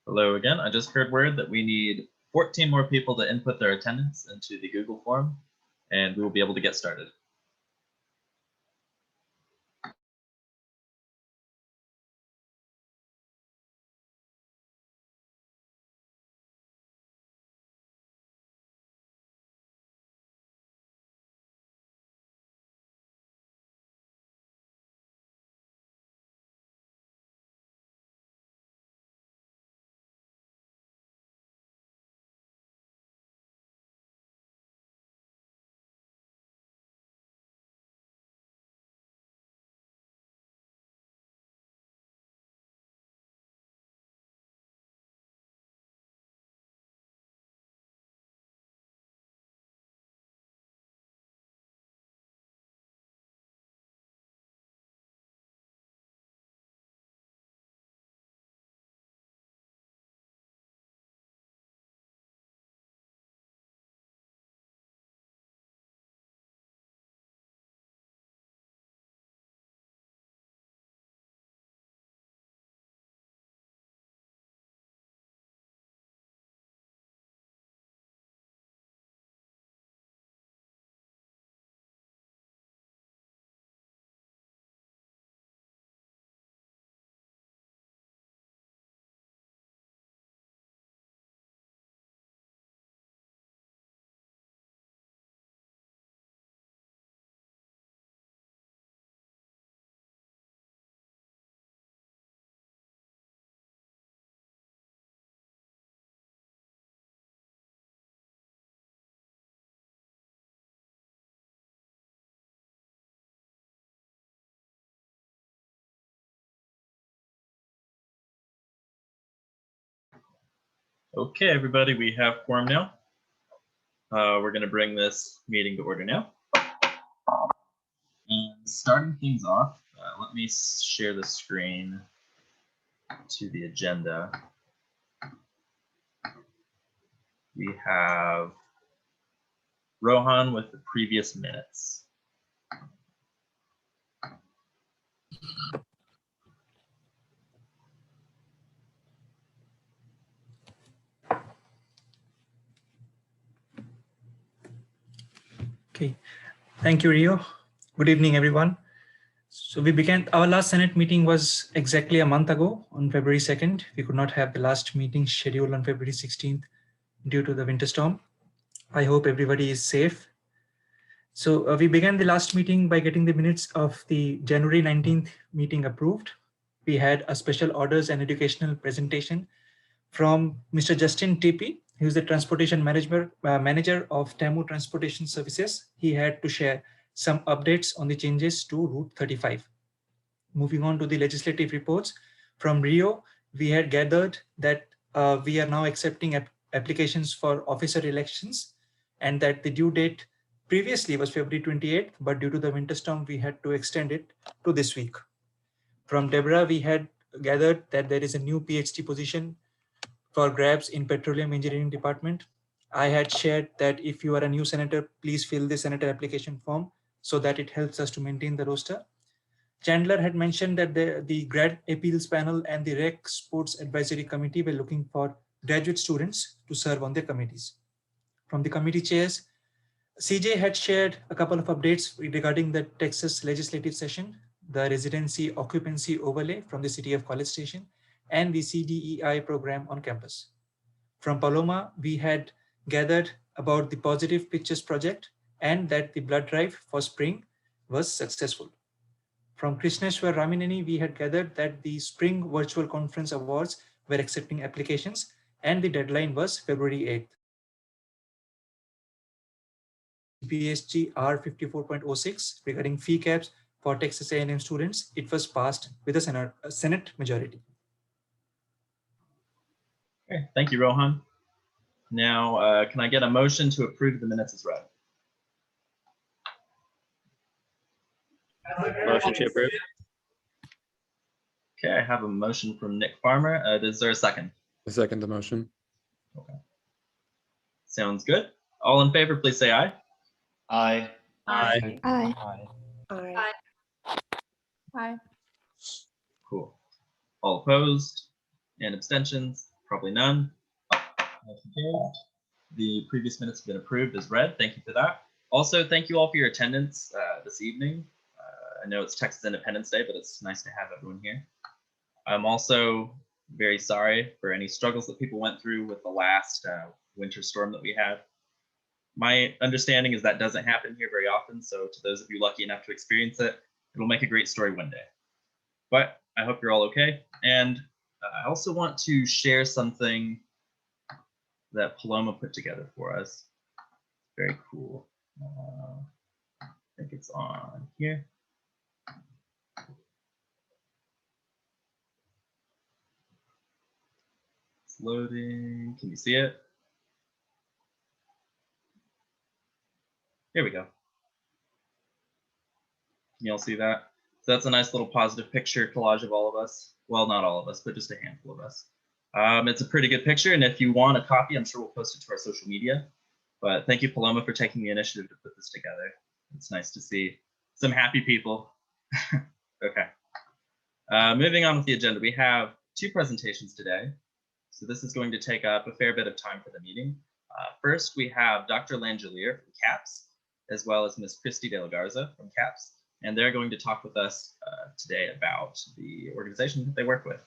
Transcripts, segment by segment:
Hello again. I just heard word that we need 14 more people to input their attendance into the Google form, and we will be able to get started. Okay, everybody, we have quorum now. We're going to bring this meeting to order now. And starting things off, let me share the screen to the agenda. We have Rohan with the previous minutes. Okay, thank you, Rio. Good evening, everyone. So we began, our last Senate meeting was exactly a month ago on February 2nd. We could not have the last meeting scheduled on February 16th due to the winter storm. I hope everybody is safe. So we began the last meeting by getting the minutes of the January 19th meeting approved. We had a special orders and educational presentation from Mr. Justin TP, who's the transportation manager of TAMU Transportation Services. He had to share some updates on the changes to Route 35. Moving on to the legislative reports from Rio, we had gathered that we are now accepting applications for officer elections, and that the due date previously was February 28th, but due to the winter storm, we had to extend it to this week. From Deborah, we had gathered that there is a new PhD position for grabs in petroleum engineering department. I had shared that if you are a new senator, please fill the senator application form so that it helps us to maintain the roster. Chandler had mentioned that the grad appeals panel and the rec sports advisory committee were looking for graduate students to serve on their committees. From the committee chairs, CJ had shared a couple of updates regarding the Texas legislative session, the residency occupancy overlay from the city of College Station, and the CDEI program on campus. From Paloma, we had gathered about the Positive Pictures project and that the blood drive for spring was successful. From Krishneshwar Ramineni, we had gathered that the Spring Virtual Conference Awards were accepting applications and the deadline was February 8th. GPSG R54.06 regarding fee caps for Texas A&M students, it was passed with a Senate majority. Okay, thank you, Rohan. Now, can I get a motion to approve the minutes as read? Motion to approve. Okay, I have a motion from Nick Farmer. Is there a second? I second the motion. Okay. Sounds good. All in favor, please say aye. Aye. Aye. Aye. Aye. Aye. Cool. All opposed and abstentions? Probably none. Motion carried. The previous minutes have been approved as read. Thank you for that. Also, thank you all for your attendance this evening. I know it's Texas Independence Day, but it's nice to have everyone here. I'm also very sorry for any struggles that people went through with the last winter storm that we had. My understanding is that doesn't happen here very often, so to those of you lucky enough to experience it, it'll make a great story one day. But I hope you're all okay. And I also want to share something that Paloma put together for us. Very cool. I think it's on here. It's loading. Can you see it? Here we go. Can you all see that? So that's a nice little positive picture collage of all of us. Well, not all of us, but just a handful of us. It's a pretty good picture, and if you want a copy, I'm sure we'll post it to our social media. But thank you, Paloma, for taking the initiative to put this together. It's nice to see some happy people. Okay. Moving on with the agenda, we have 2 presentations today. So this is going to take up a fair bit of time for the meeting. First, we have Dr. Langelier from CAPS, as well as Ms. Christy De La Garza from CAPS, and they're going to talk with us today about the organization that they work with.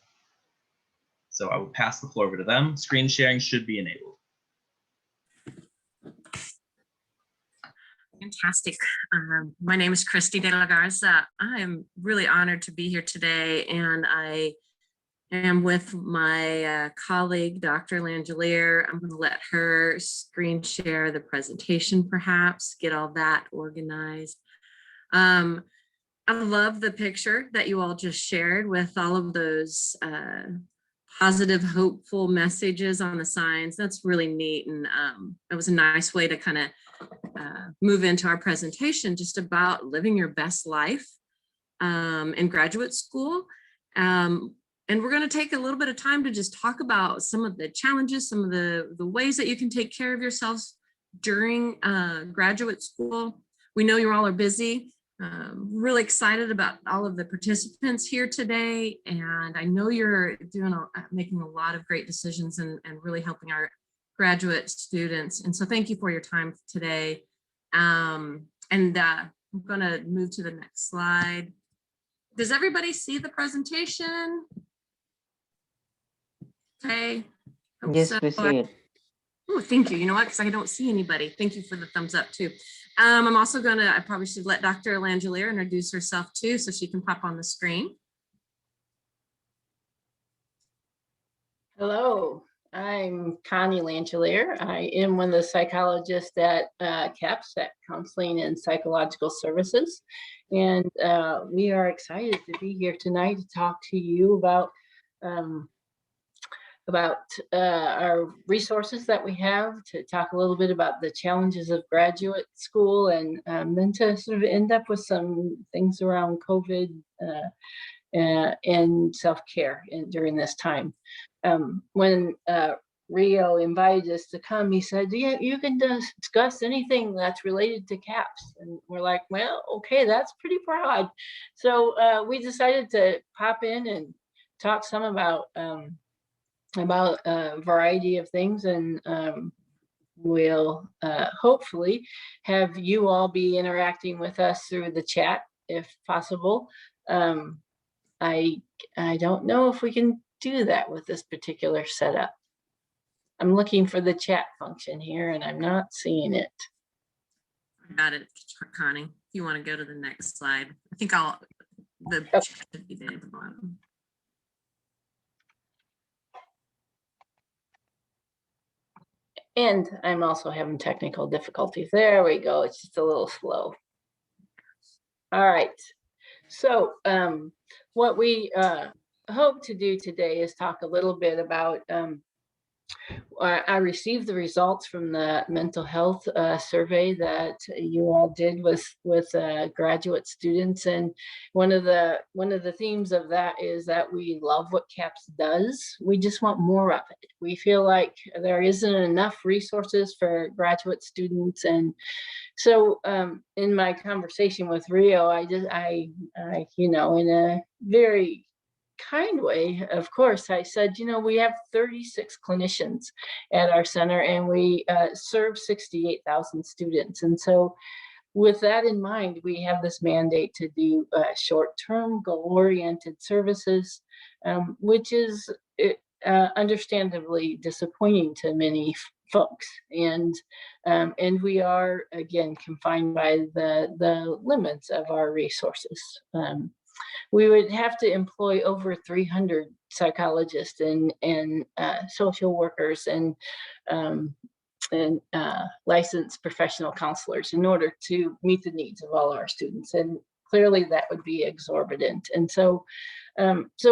So I will pass the floor over to them. Screen sharing should be enabled. Fantastic. My name is Christy De La Garza. I am really honored to be here today, and I am with my colleague, Dr. Langelier. I'm going to let her screen share the presentation, perhaps, get all that organized. I love the picture that you all just shared with all of those positive, hopeful messages on the signs. That's really neat. And it was a nice way to kind of move into our presentation just about living your best life in graduate school. And we're going to take a little bit of time to just talk about some of the challenges, some of the ways that you can take care of yourselves during graduate school. We know you all are busy. Really excited about all of the participants here today, and I know you're making a lot of great decisions and really helping our graduate students. And so thank you for your time today. I'm going to move to the next slide. Does everybody see the presentation? Okay. Yes, we see it. Oh, thank you. You know what? Because I don't see anybody. Thank you for the thumbs up too. I'm also I probably should let Dr. Langelier introduce herself too, so she can pop on the screen. Hello, I'm Connie Langelier. I am one of the psychologists at CAPS, at Counseling and Psychological Services. And we are excited to be here tonight to talk to you about our resources that we have, to talk a little bit about the challenges of graduate school, and then to sort of end up with some things around COVID and self-care during this time. When Rio invited us to come, he said, yeah, you can discuss anything that's related to CAPS. And we're like, well, okay, that's pretty broad. So we decided to pop in and talk some about a variety of things, and we'll hopefully have you all be interacting with us through the chat if possible. I don't know if we can do that with this particular setup. I'm looking for the chat function here and I'm not seeing it. Got it, Connie. If you want to go to the next slide, I think the chat should be there at the bottom. And I'm also having technical difficulties. There we go. It's just a little slow. All right. So what we hope to do today is talk a little bit about, I received the results from the mental health survey that you all did with graduate students, and one of the themes of that is that we love what CAPS does. We just want more of it. We feel like there isn't enough resources for graduate students, and so in my conversation with Rio, I in a very kind way, of course, I said, you know, we have 36 clinicians at our center, and we serve 68,000 students. And so with that in mind, we have this mandate to do short-term goal-oriented services, which is understandably disappointing to many folks. And we are, again, confined by the limits of our resources. We would have to employ over 300 psychologists and social workers and licensed professional counselors in order to meet the needs of all our students. And clearly that would be exorbitant. And so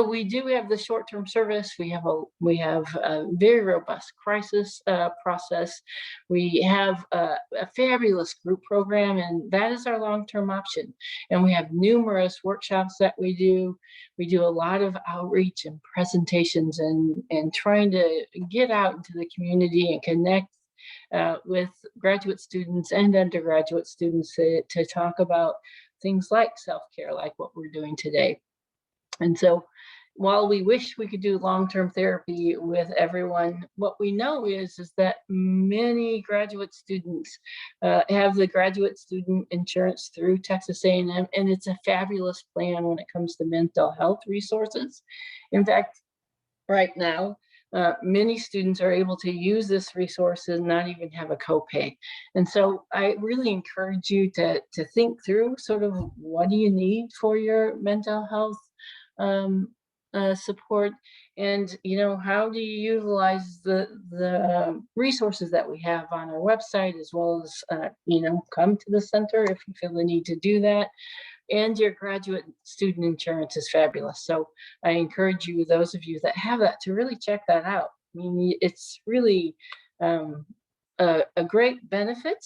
we do have the short-term service. We have a very robust crisis process. We have a fabulous group program, and that is our long-term option. And we have numerous workshops that we do. We do a lot of outreach and presentations and trying to get out into the community and connect with graduate students and undergraduate students to talk about things like self-care, like what we're doing today. And so while we wish we could do long-term therapy with everyone, what we know is that many graduate students have the graduate student insurance through Texas A&M, and it's a fabulous plan when it comes to mental health resources. In fact, right now, many students are able to use this resource and not even have a copay. And so I really encourage you to think through sort of what do you need for your mental health support, and how do you utilize the resources that we have on our website, as well as come to the center if you feel the need to do that. And your graduate student insurance is fabulous. So I encourage you, those of you that have that, to really check that out. I mean, it's really a great benefit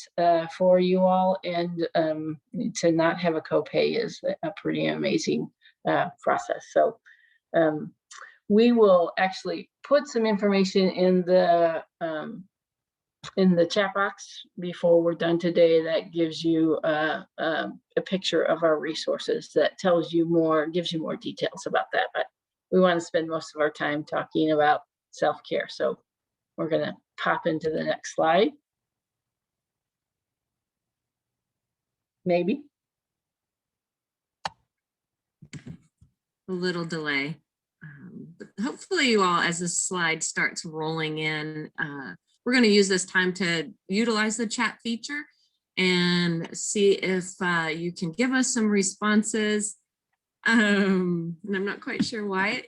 for you all, and to not have a copay is a pretty amazing process. So we will actually put some information in the chat box before we're done today that gives you a picture of our resources, that tells you more, gives you more details about that. But we want to spend most of our time talking about self-care. So we're going to pop into the next slide. Maybe. A little delay. But hopefully you all, as this slide starts rolling in, we're going to use this time to utilize the chat feature and see if you can give us some responses. And I'm not quite sure why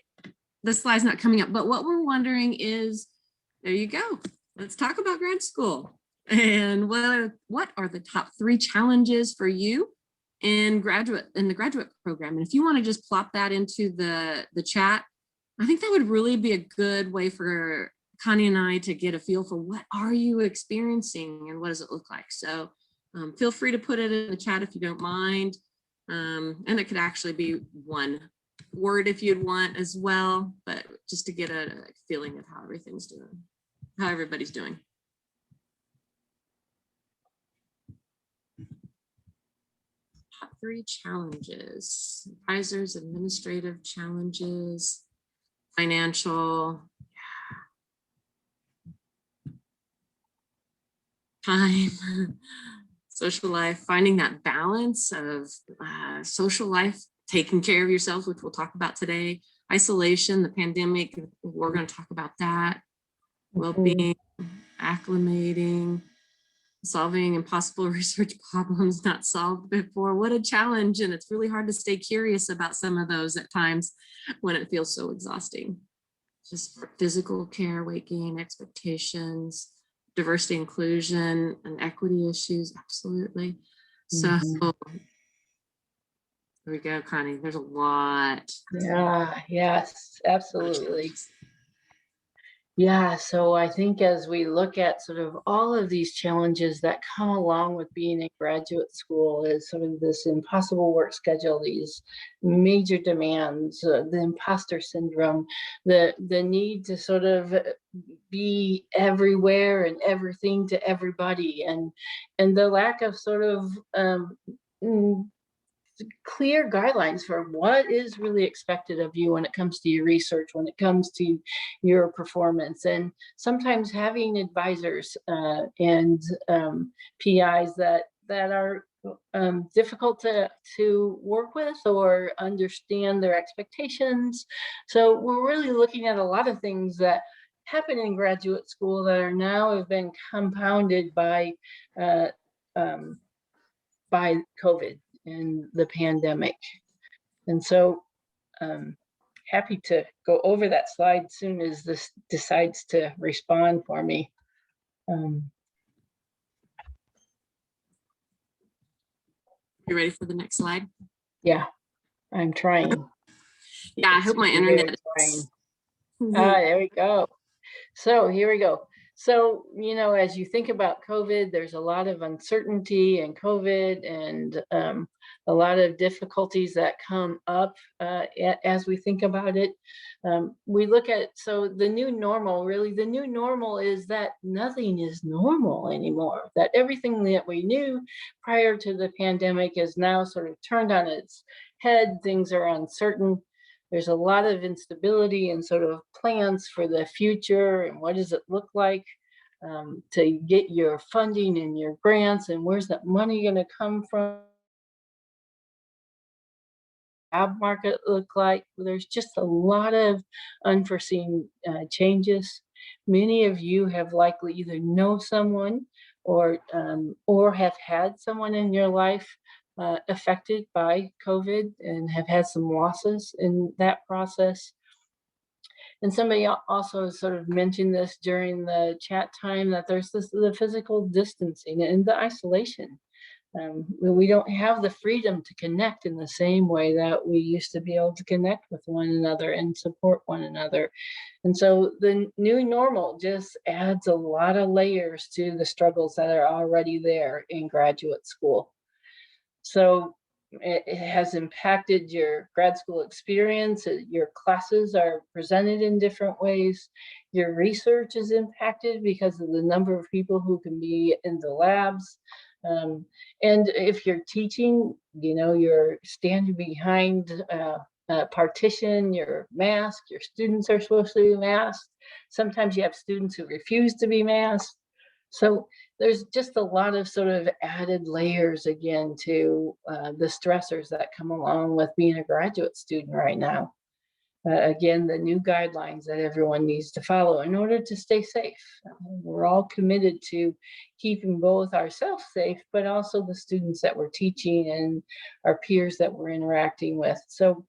the slide's not coming up, but what we're wondering is, there you go. Let's talk about grad school. And what are the top 3 challenges for you in the graduate program? And if you want to just plop that into the chat, I think that would really be a good way for Connie and I to get a feel for what are you experiencing and what does it look like. So feel free to put it in the chat if you don't mind. And it could actually be one word if you'd want as well, but just to get a feeling of how everything's doing, how everybody's doing. Top 3 challenges: advisors, administrative challenges, financial, time, social life, finding that balance of social life, taking care of yourself, which we'll talk about today, isolation, the pandemic, we're going to talk about that, well-being, acclimating, solving impossible research problems not solved before. What a challenge. And it's really hard to stay curious about some of those at times when it feels so exhausting. Just physical care, waking expectations, diversity, inclusion, and equity issues. Absolutely. So there we go, Connie. There's a lot. Yeah, yes, absolutely. Yeah, so I think as we look at sort of all of these challenges that come along with being in graduate school, is sort of this impossible work schedule, these major demands, the imposter syndrome, the need to sort of be everywhere and everything to everybody, and the lack of sort of clear guidelines for what is really expected of you when it comes to your research, when it comes to your performance, and sometimes having advisors and PIs that are difficult to work with or understand their expectations. So we're really looking at a lot of things that happen in graduate school that are now have been compounded by COVID and the pandemic. And so happy to go over that slide as soon as this decides to respond for me. You ready for the next slide? Yeah, I'm trying. Yeah, I hope my Very internet trying. is. There we go. So here we go. So, you know, as you think about COVID, there's a lot of uncertainty and COVID and a lot of difficulties that come up as we think about it. We look at, so the new normal, really the new normal is that nothing is normal anymore, that everything that we knew prior to the pandemic is now sort of turned on its head. Things are uncertain. There's a lot of instability and sort of plans for the future and what does it look like to get your funding and your grants and where's that money going to come from? Job market look like? There's just a lot of unforeseen changes. Many of you have likely either know someone or have had someone in your life affected by COVID and have had some losses in that process. And somebody also sort of mentioned this during the chat time that there's the physical distancing and the isolation. We don't have the freedom to connect in the same way that we used to be able to connect with one another and support one another. And so the new normal just adds a lot of layers to the struggles that are already there in graduate school. So it has impacted your grad school experience. Your classes are presented in different ways. Your research is impacted because of the number of people who can be in the labs. And if you're teaching, you know, you're standing behind a partition, you're masked, your students are supposed to be masked. Sometimes you have students who refuse to be masked. So there's just a lot of sort of added layers again to the stressors that come along with being a graduate student right now. Again, the new guidelines that everyone needs to follow in order to stay safe. We're all committed to keeping both ourselves safe, but also the students that we're teaching and our peers that we're interacting with. So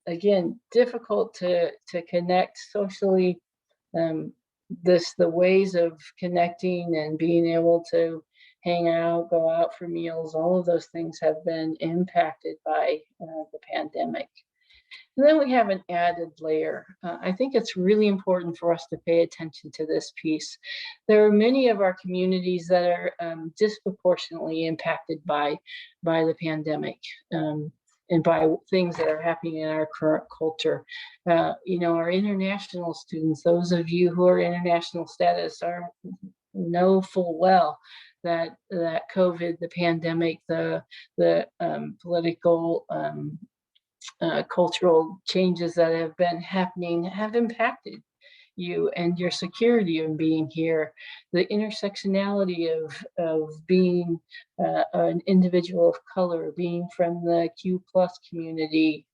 again, difficult to connect socially. The ways of connecting and being able to hang out, go out for meals, all of those things have been impacted by the pandemic. And then we have an added layer. I think it's really important for us to pay attention to this piece. There are many of our communities that are disproportionately impacted by the pandemic. And by things that are happening in our current culture. You know, our international students, those of you who are international status know full well that COVID, the pandemic, the political, cultural changes that have been happening have impacted you and your security in being here, the intersectionality of being an individual of color, being from the Q+ community,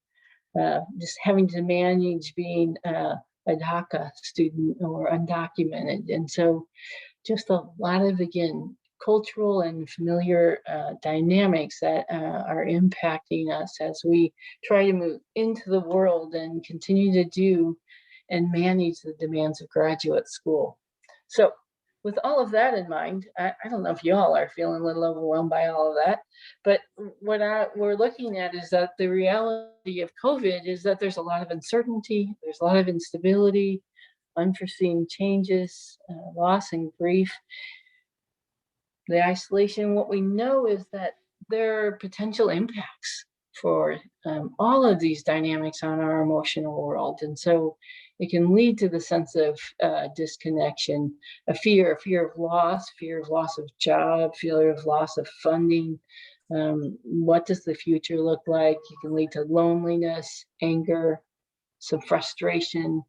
just having to manage being a DACA student or undocumented. And so just a lot of, again, cultural and familiar dynamics that are impacting us as we try to move into the world and continue to do and manage the demands of graduate school. So with all of that in mind, I don't know if you all are feeling a little overwhelmed by all of that, but what we're looking at is that the reality of COVID is that there's a lot of uncertainty, there's a lot of instability, unforeseen changes, loss and grief. The isolation, what we know is that there are potential impacts for all of these dynamics on our emotional world. And so it can lead to the sense of disconnection, a fear of loss of job, fear of loss of funding, What does the future look like? It can lead to loneliness, anger, some frustration,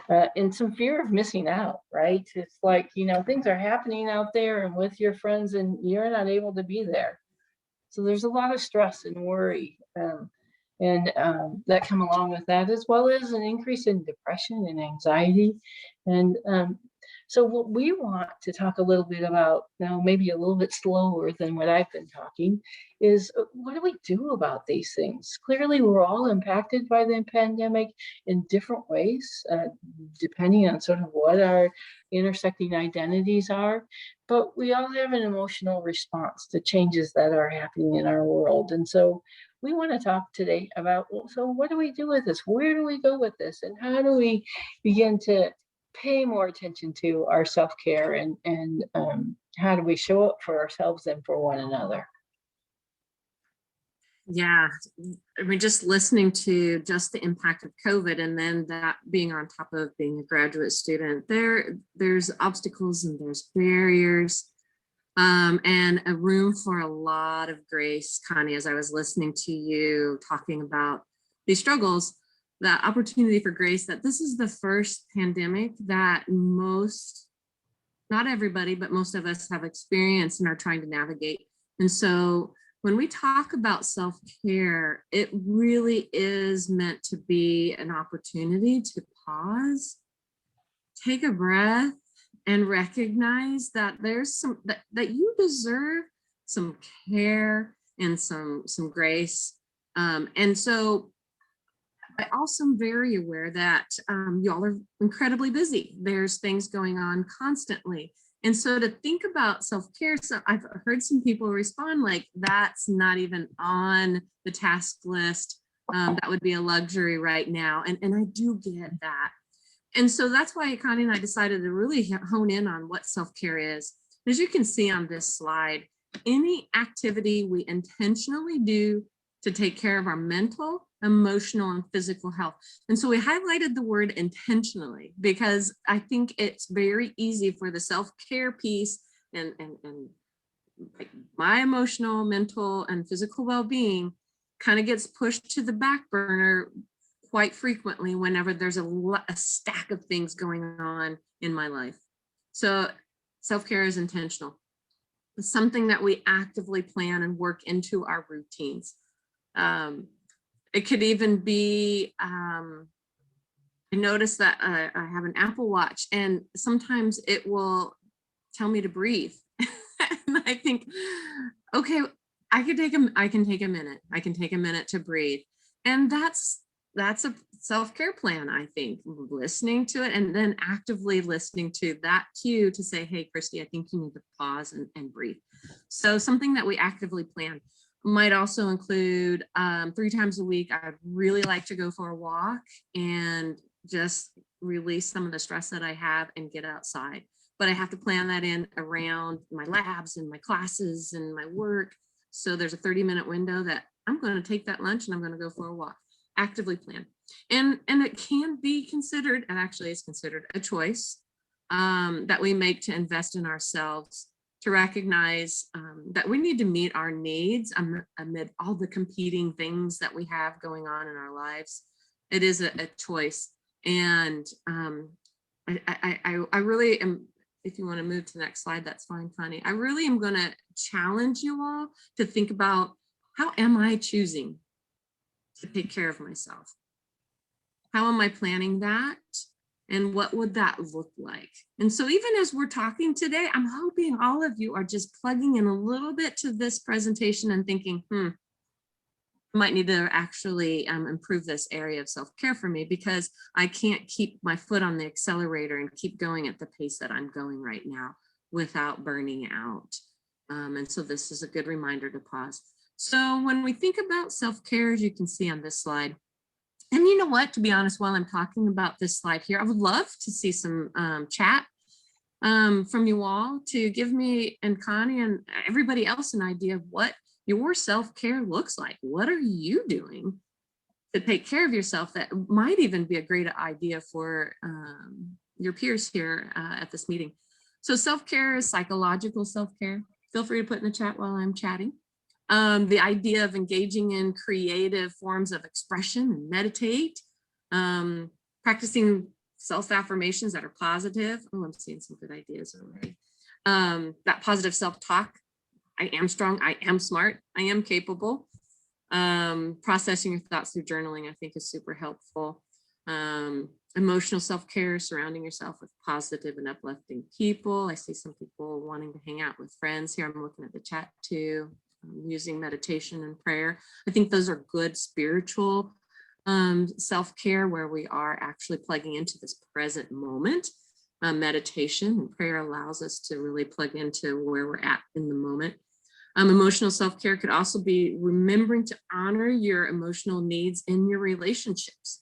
and some fear of missing out, right? It's like, things are happening out there and with your friends and you're not able to be there. So there's a lot of stress and worry that come along with that, as well as an increase in depression and anxiety. And so what we want to talk a little bit about now, maybe a little bit slower than what I've been talking, is what do we do about these things? Clearly, we're all impacted by the pandemic in different ways, depending on sort of what our intersecting identities are. But we all have an emotional response to changes that are happening in our world. And so we want to talk today about, so what do we do with this? Where do we go with this? And how do we begin to pay more attention to our self-care and how do we show up for ourselves and for one another? Yeah, I mean, just listening to just the impact of COVID and then that being on top of being a graduate student, there's obstacles and there's barriers and a room for a lot of grace, Connie, as I was listening to you talking about these struggles, that opportunity for grace, that this is the first pandemic that not everybody, but most of us have experienced and are trying to navigate. And so when we talk about self-care, it really is meant to be an opportunity to pause, take a breath, and recognize that there's some that you deserve some care and some grace. And so I also am very aware that y'all are incredibly busy. There's things going on constantly. And so to think about self-care, so I've heard some people respond like, that's not even on the task list. That would be a luxury right now. And I do get that. And so that's why Connie and I decided to really hone in on what self-care is. As you can see on this slide, any activity we intentionally do to take care of our mental, emotional, and physical health. And so we highlighted the word intentionally because I think it's very easy for the self-care piece and like my emotional, mental, and physical well-being kind of gets pushed to the back burner quite frequently whenever there's a stack of things going on in my life. So self-care is intentional. It's something that we actively plan and work into our routines. It could even be, I noticed that I have an Apple Watch and sometimes it will tell me to breathe. And I think, okay, I can take a minute. I can take a minute to breathe. And that's a self-care plan, I think, listening to it and then actively listening to that cue to say, hey, Christy, I think you need to pause and breathe. So something that we actively plan might also include 3 times a week. I'd really like to go for a walk and just release some of the stress that I have and get outside. But I have to plan that in around my labs and my classes and my work. So there's a 30-minute window that I'm going to take that lunch and I'm going to go for a walk. Actively plan. And it can be considered, and actually it's considered a choice that we make to invest in ourselves, to recognize that we need to meet our needs amid all the competing things that we have going on in our lives. It is a choice. And I really am, if you want to move to the next slide, that's fine, Connie. I really am going to challenge you all to think about, how am I choosing to take care of myself? How am I planning that? And what would that look like? And so even as we're talking today, I'm hoping all of you are just plugging in a little bit to this presentation and thinking, I might need to actually improve this area of self-care for me because I can't keep my foot on the accelerator and keep going at the pace that I'm going right now without burning out. And so this is a good reminder to pause. So when we think about self-care, as you can see on this slide, and you know what, to be honest, while I'm talking about this slide here, I would love to see some chat from you all to give me and Connie and everybody else an idea of what your self-care looks like. What are you doing to take care of yourself that might even be a great idea for your peers here at this meeting. So self-care is psychological self-care. Feel free to put in the chat while I'm chatting. The idea of engaging in creative forms of expression and meditate, practicing self-affirmations that are positive. Oh, I'm seeing some good ideas already. That positive self-talk. I am strong, I am smart, I am capable. Processing your thoughts through journaling, I think, is super helpful. Emotional self-care, surrounding yourself with positive and uplifting people. I see some people wanting to hang out with friends here. I'm looking at the chat too, using meditation and prayer. I think those are good spiritual self-care where we are actually plugging into this present moment. Meditation and prayer allows us to really plug into where we're at in the moment. Emotional self-care could also be remembering to honor your emotional needs in your relationships.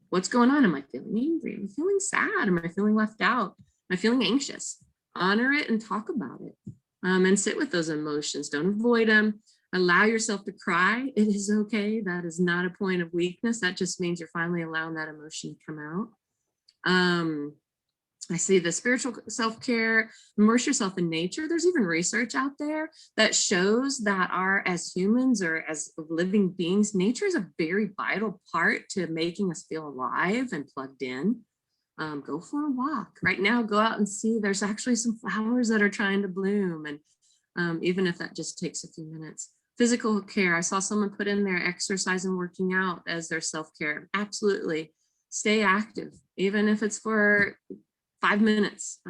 What's going on? Am I feeling angry? Am I feeling sad? Am I feeling left out? Am I feeling anxious? Honor it and talk about it, and sit with those emotions. Don't avoid them. Allow yourself to cry. It is okay. That is not a point of weakness. That just means you're finally allowing that emotion to come out. I see the spiritual self-care, immerse yourself in nature. There's even research out there that shows that as humans or as living beings, nature is a very vital part to making us feel alive and plugged in. Go for a walk. Right now, go out and see there's actually some flowers that are trying to bloom. And even if that just takes a few minutes. Physical care. I saw someone put in there exercise and working out as their self-care. Absolutely. Stay active, even if it's for 5 minutes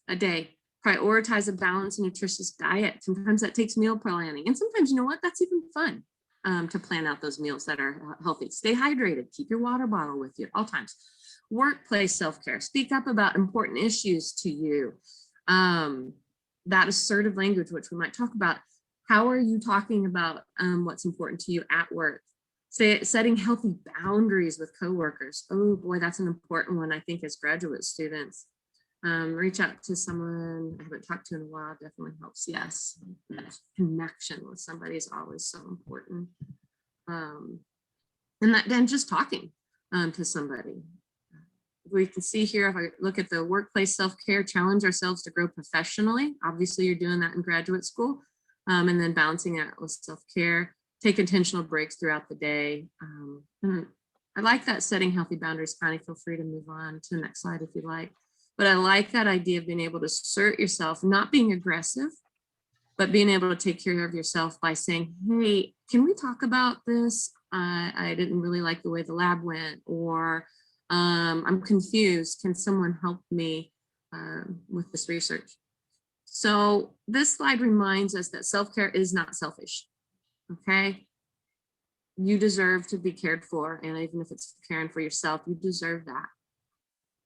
a day. Prioritize a balanced and nutritious diet. Sometimes that takes meal planning. And sometimes, you know what, that's even fun to plan out those meals that are healthy. Stay hydrated. Keep your water bottle with you at all times. Workplace self-care. Speak up about important issues to you. That assertive language, which we might talk about. How are you talking about what's important to you at work? Setting healthy boundaries with coworkers. Oh boy, that's an important one, I think, as graduate students. Reach out to someone I haven't talked to in a while, definitely helps. Yes, connection with somebody is always so important. And then just talking to somebody. We can see here, if I look at the workplace self-care, challenge ourselves to grow professionally. Obviously, you're doing that in graduate school, and then balancing it with self-care. Take intentional breaks throughout the day. And I like that, setting healthy boundaries. Connie, feel free to move on to the next slide if you like. But I like that idea of being able to assert yourself, not being aggressive, but being able to take care of yourself by saying, hey, can we talk about this? I didn't really like the way the lab went, or I'm confused. Can someone help me with this research? So this slide reminds us that self-care is not selfish. Okay, you deserve to be cared for, and even if it's caring for yourself, you deserve that.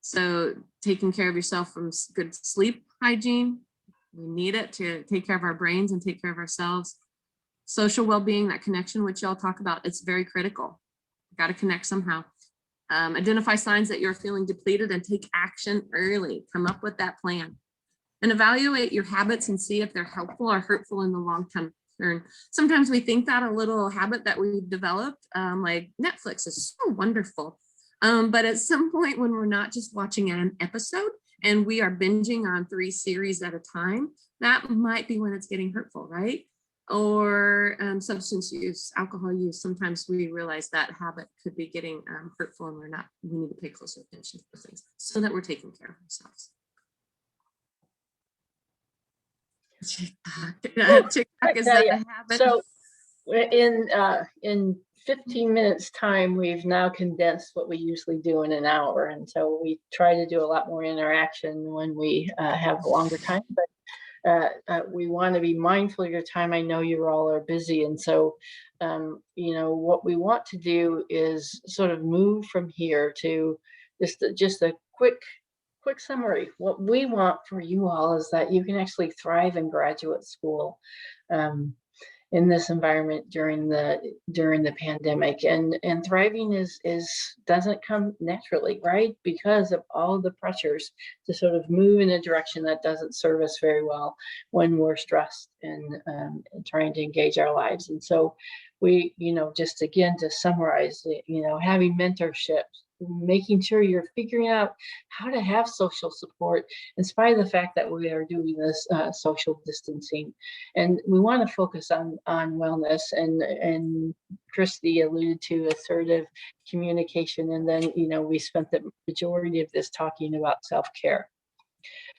So taking care of yourself from good sleep hygiene, we need it to take care of our brains and take care of ourselves. Social well-being, that connection which y'all talk about, it's very critical. Got to connect somehow. Identify signs that you're feeling depleted and take action early. Come up with that plan and evaluate your habits and see if they're helpful or hurtful in the long term. Sometimes we think that a little habit that we've developed, like Netflix, is so wonderful. But at some point when we're not just watching an episode and we are binging on 3 series at a time, that might be when it's getting hurtful, right? Or substance use, alcohol use. Sometimes we realize that habit could be getting hurtful, and we need to pay closer attention to those things so that we're taking care of ourselves. TikTok is that a habit? So in 15 minutes time, we've now condensed what we usually do in an hour. And so we try to do a lot more interaction when we have a longer time, but we want to be mindful of your time. I know you all are busy. And so, you know, what we want to do is sort of move from here to just a quick summary. What we want for you all is that you can actually thrive in graduate school in this environment during the pandemic, and thriving doesn't come naturally, right? Because of all the pressures to sort of move in a direction that doesn't serve us very well when we're stressed and trying to engage our lives. And so we, you know, just again to summarize, you know, having mentorship, making sure you're figuring out how to have social support in spite of the fact that we are doing this social distancing. And we want to focus on wellness, and Christy alluded to assertive communication. And then, you know, we spent the majority of this talking about self-care.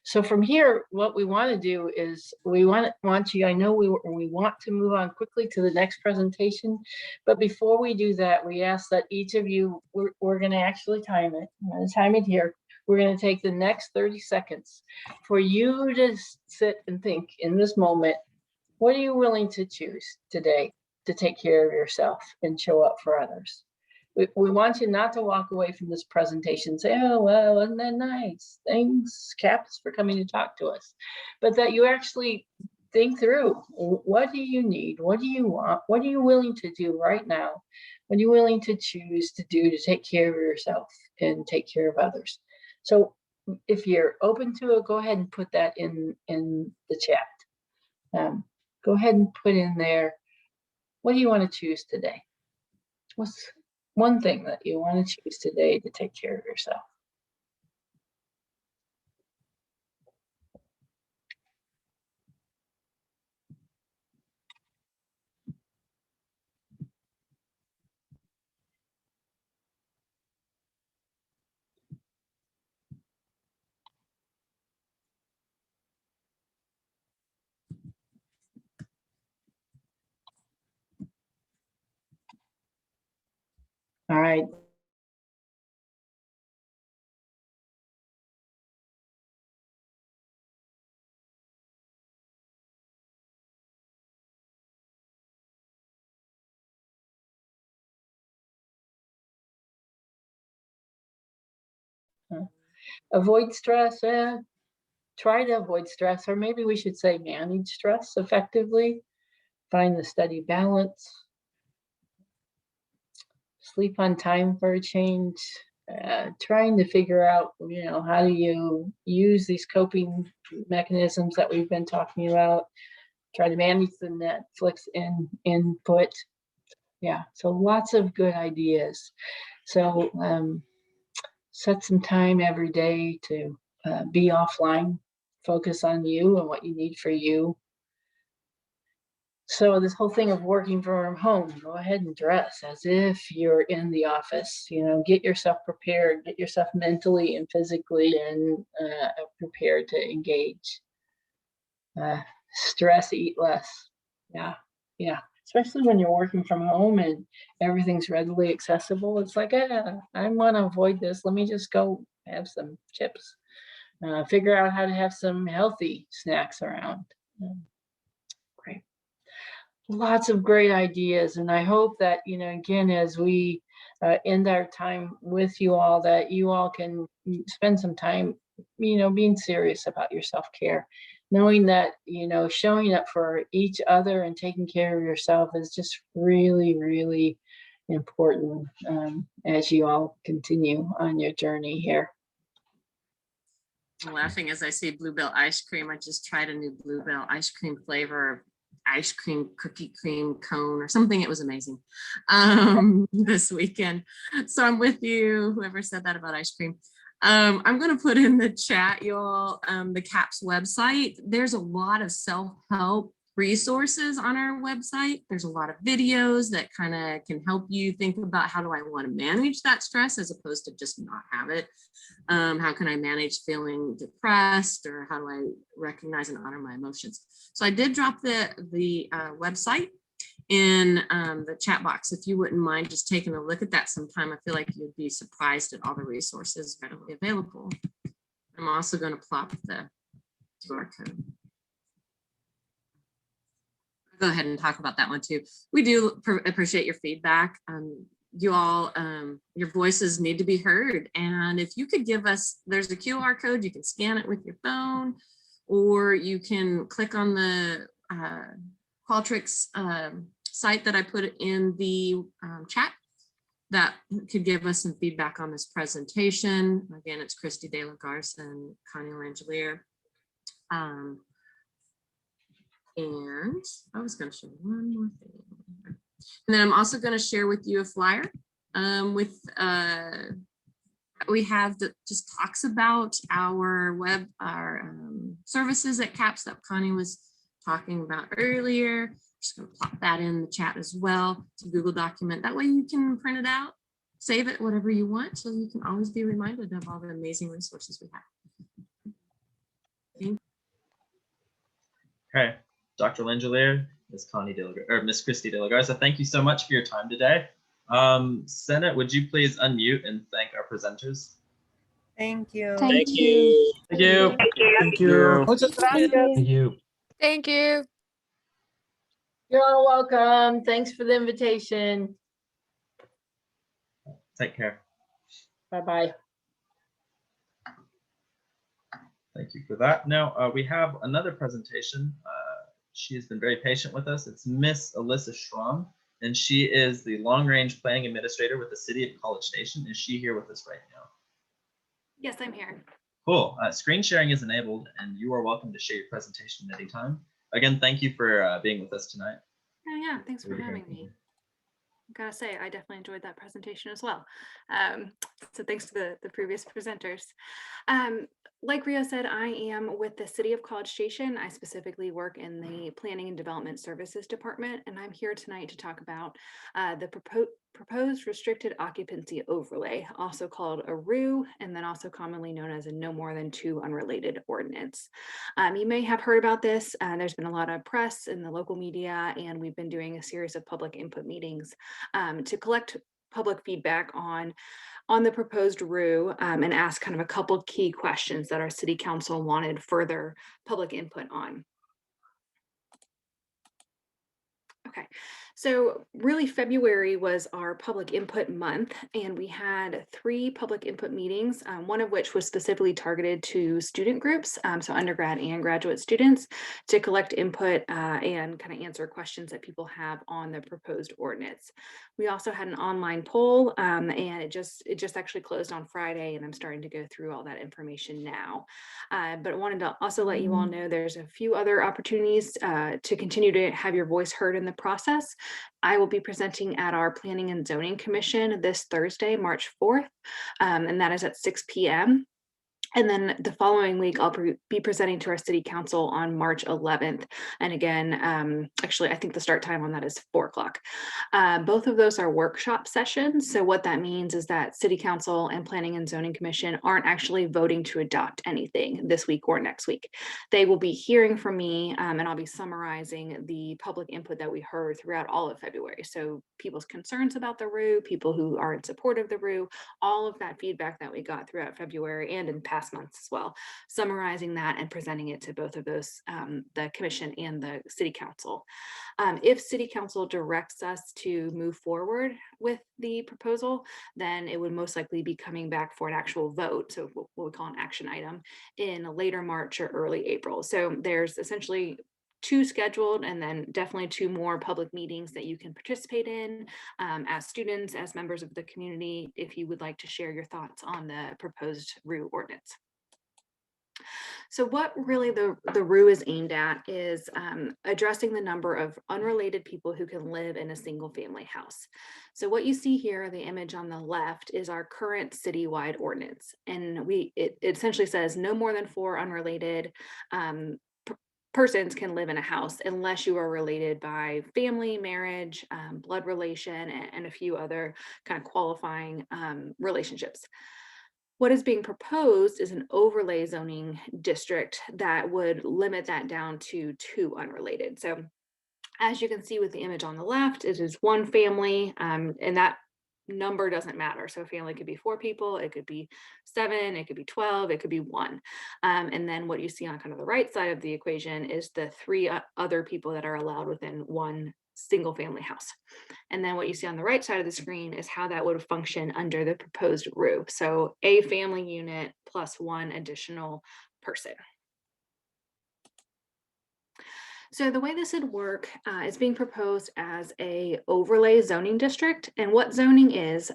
So from here, what we want to do is we want you, I know we want to move on quickly to the next presentation, but before we do that, we ask that each of you, we're going to actually time it. I'm going to time it here. We're going to take the next 30 seconds for you to sit and think in this moment, what are you willing to choose today to take care of yourself and show up for others? We want you not to walk away from this presentation and say, oh, well, wasn't that nice? Thanks, Caps, for coming to talk to us. But that you actually think through, what do you need? What do you want? What are you willing to do right now? What are you willing to choose to do to take care of yourself and take care of others? So if you're open to it, go ahead and put that in the chat. Go ahead and put in there, what do you want to choose today? What's one thing that you want to choose today to take care of yourself? All right. Avoid stress. Try to avoid stress, or maybe we should say manage stress effectively. Find the steady balance. Sleep on time for a change. Trying to figure out, you know, how do you use these coping mechanisms that we've been talking about. Try to manage the Netflix input. Yeah, so lots of good ideas. So set some time every day to be offline, focus on you and what you need for you. So this whole thing of working from home, go ahead and dress as if you're in the office, you know, get yourself prepared, get yourself mentally and physically and prepared to engage. Stress, eat less. Yeah. Especially when you're working from home and everything's readily accessible. It's like, I want to avoid this. Let me just go have some chips. Figure out how to have some healthy snacks around. Great. Lots of great ideas. And I hope that, you know, again, as we end our time with you all, that you all can spend some time, you know, being serious about your self-care. Knowing that, you know, showing up for each other and taking care of yourself is just really, really important as you all continue on your journey here. I'm laughing as I see Bluebell ice cream. I just tried a new Bluebell ice cream flavor, ice cream cookie cream cone or something. It was amazing this weekend. So I'm with you, whoever said that about ice cream. I'm going to put in the chat, y'all, the CAPS website. There's a lot of self-help resources on our website. There's a lot of videos that kind of can help you think about, how do I want to manage that stress as opposed to just not have it? How can I manage feeling depressed, or how do I recognize and honor my emotions? So I did drop the website in the chat box. If you wouldn't mind just taking a look at that sometime, I feel like you'd be surprised at all the resources readily available. I'm also going to plop the QR code. I'll go ahead and talk about that one too. We do appreciate your feedback. You all, your voices need to be heard. And if you could give us, there's a QR code, you can scan it with your phone, or you can click on the Qualtrics site that I put in the chat that could give us some feedback on this presentation. Again, it's Christy De La Garza and Connie Langelier. And I was going to show one more thing. And then I'm also going to share with you a flyer with we have that just talks about our services at CAPS that Connie was talking about earlier. Just gonna plop that in the chat as well. It's a Google document. That way you can print it out, save it, whatever you want, so you can always be reminded of all the amazing resources we have. Okay, Dr. Langelier, Ms. Ms. Christy De La Garza, thank you so much for your time today. Senate, would you please unmute and thank our presenters? Thank you. Thank you. Thank you. Thank you. Muchas gracias. Thank you. Thank you. You're all welcome. Thanks for the invitation. Take care. Bye-bye. Thank you for that. Now we have another presentation. She has been very patient with us. It's Miss Alyssa Schramm, and she is the long-range planning administrator with the City of College Station. Is she here with us right now? Yes, I'm here. Cool. Screen sharing is enabled, and you are welcome to share your presentation at any time. Again, thank you for being with us tonight. Oh yeah, thanks for We're here. having me. I gotta say, I definitely enjoyed that presentation as well. So thanks to the previous presenters. Like Rio said, I am with the City of College Station. I specifically work in the Planning and Development Services Department, and I'm here tonight to talk about the proposed restricted occupancy overlay, also called a RU, and then also commonly known as a no more than two unrelated ordinance. You may have heard about this. There's been a lot of press in the local media, and we've been doing a series of public input meetings to collect public feedback on the proposed RU and ask kind of a couple key questions that our city council wanted further public input on. Okay, so really February was our public input month, and we had 3 public input meetings, one of which was specifically targeted to student groups, so undergrad and graduate students, to collect input and kind of answer questions that people have on the proposed ordinance. We also had an online poll, and it just actually closed on Friday, and I'm starting to go through all that information now. But I wanted to also let you all know there's a few other opportunities to continue to have your voice heard in the process. I will be presenting at our Planning and Zoning Commission this Thursday, March 4th, and that is at 6 p.m. And then the following week, I'll be presenting to our city council on March 11th. And again, actually, I think the start time on that is 4 o'clock. Both of those are workshop sessions. So what that means is that city council and planning and zoning commission aren't actually voting to adopt anything this week or next week. They will be hearing from me, and I'll be summarizing the public input that we heard throughout all of February. So people's concerns about the RU, people who are in support of the RU, all of that feedback that we got throughout February and in past months as well, summarizing that and presenting it to both of those, the commission and the city council. If city council directs us to move forward with the proposal, then it would most likely be coming back for an actual vote, so what we call an action item, in later March or early April. So there's essentially 2 scheduled, and then definitely 2 more public meetings that you can participate in as students, as members of the community, if you would like to share your thoughts on the proposed RU ordinance. So what really the RU is aimed at is addressing the number of unrelated people who can live in a single family house. So what you see here, the image on the left, is our current citywide ordinance. And it essentially says no more than 4 unrelated persons can live in a house unless you are related by family, marriage, blood relation, and a few other kind of qualifying relationships. What is being proposed is an overlay zoning district that would limit that down to 2 unrelated. So as you can see with the image on the left, it is 1 family, and that number doesn't matter. So a family could be 4 people, it could be 7, it could be 12, it could be 1. And then what you see on kind of the right side of the equation is the 3 other people that are allowed within 1 single family house. And then what you see on the right side of the screen is how that would function under the proposed RU. So a family unit plus 1 additional person. So the way this would work is being proposed as a overlay zoning district. And what zoning is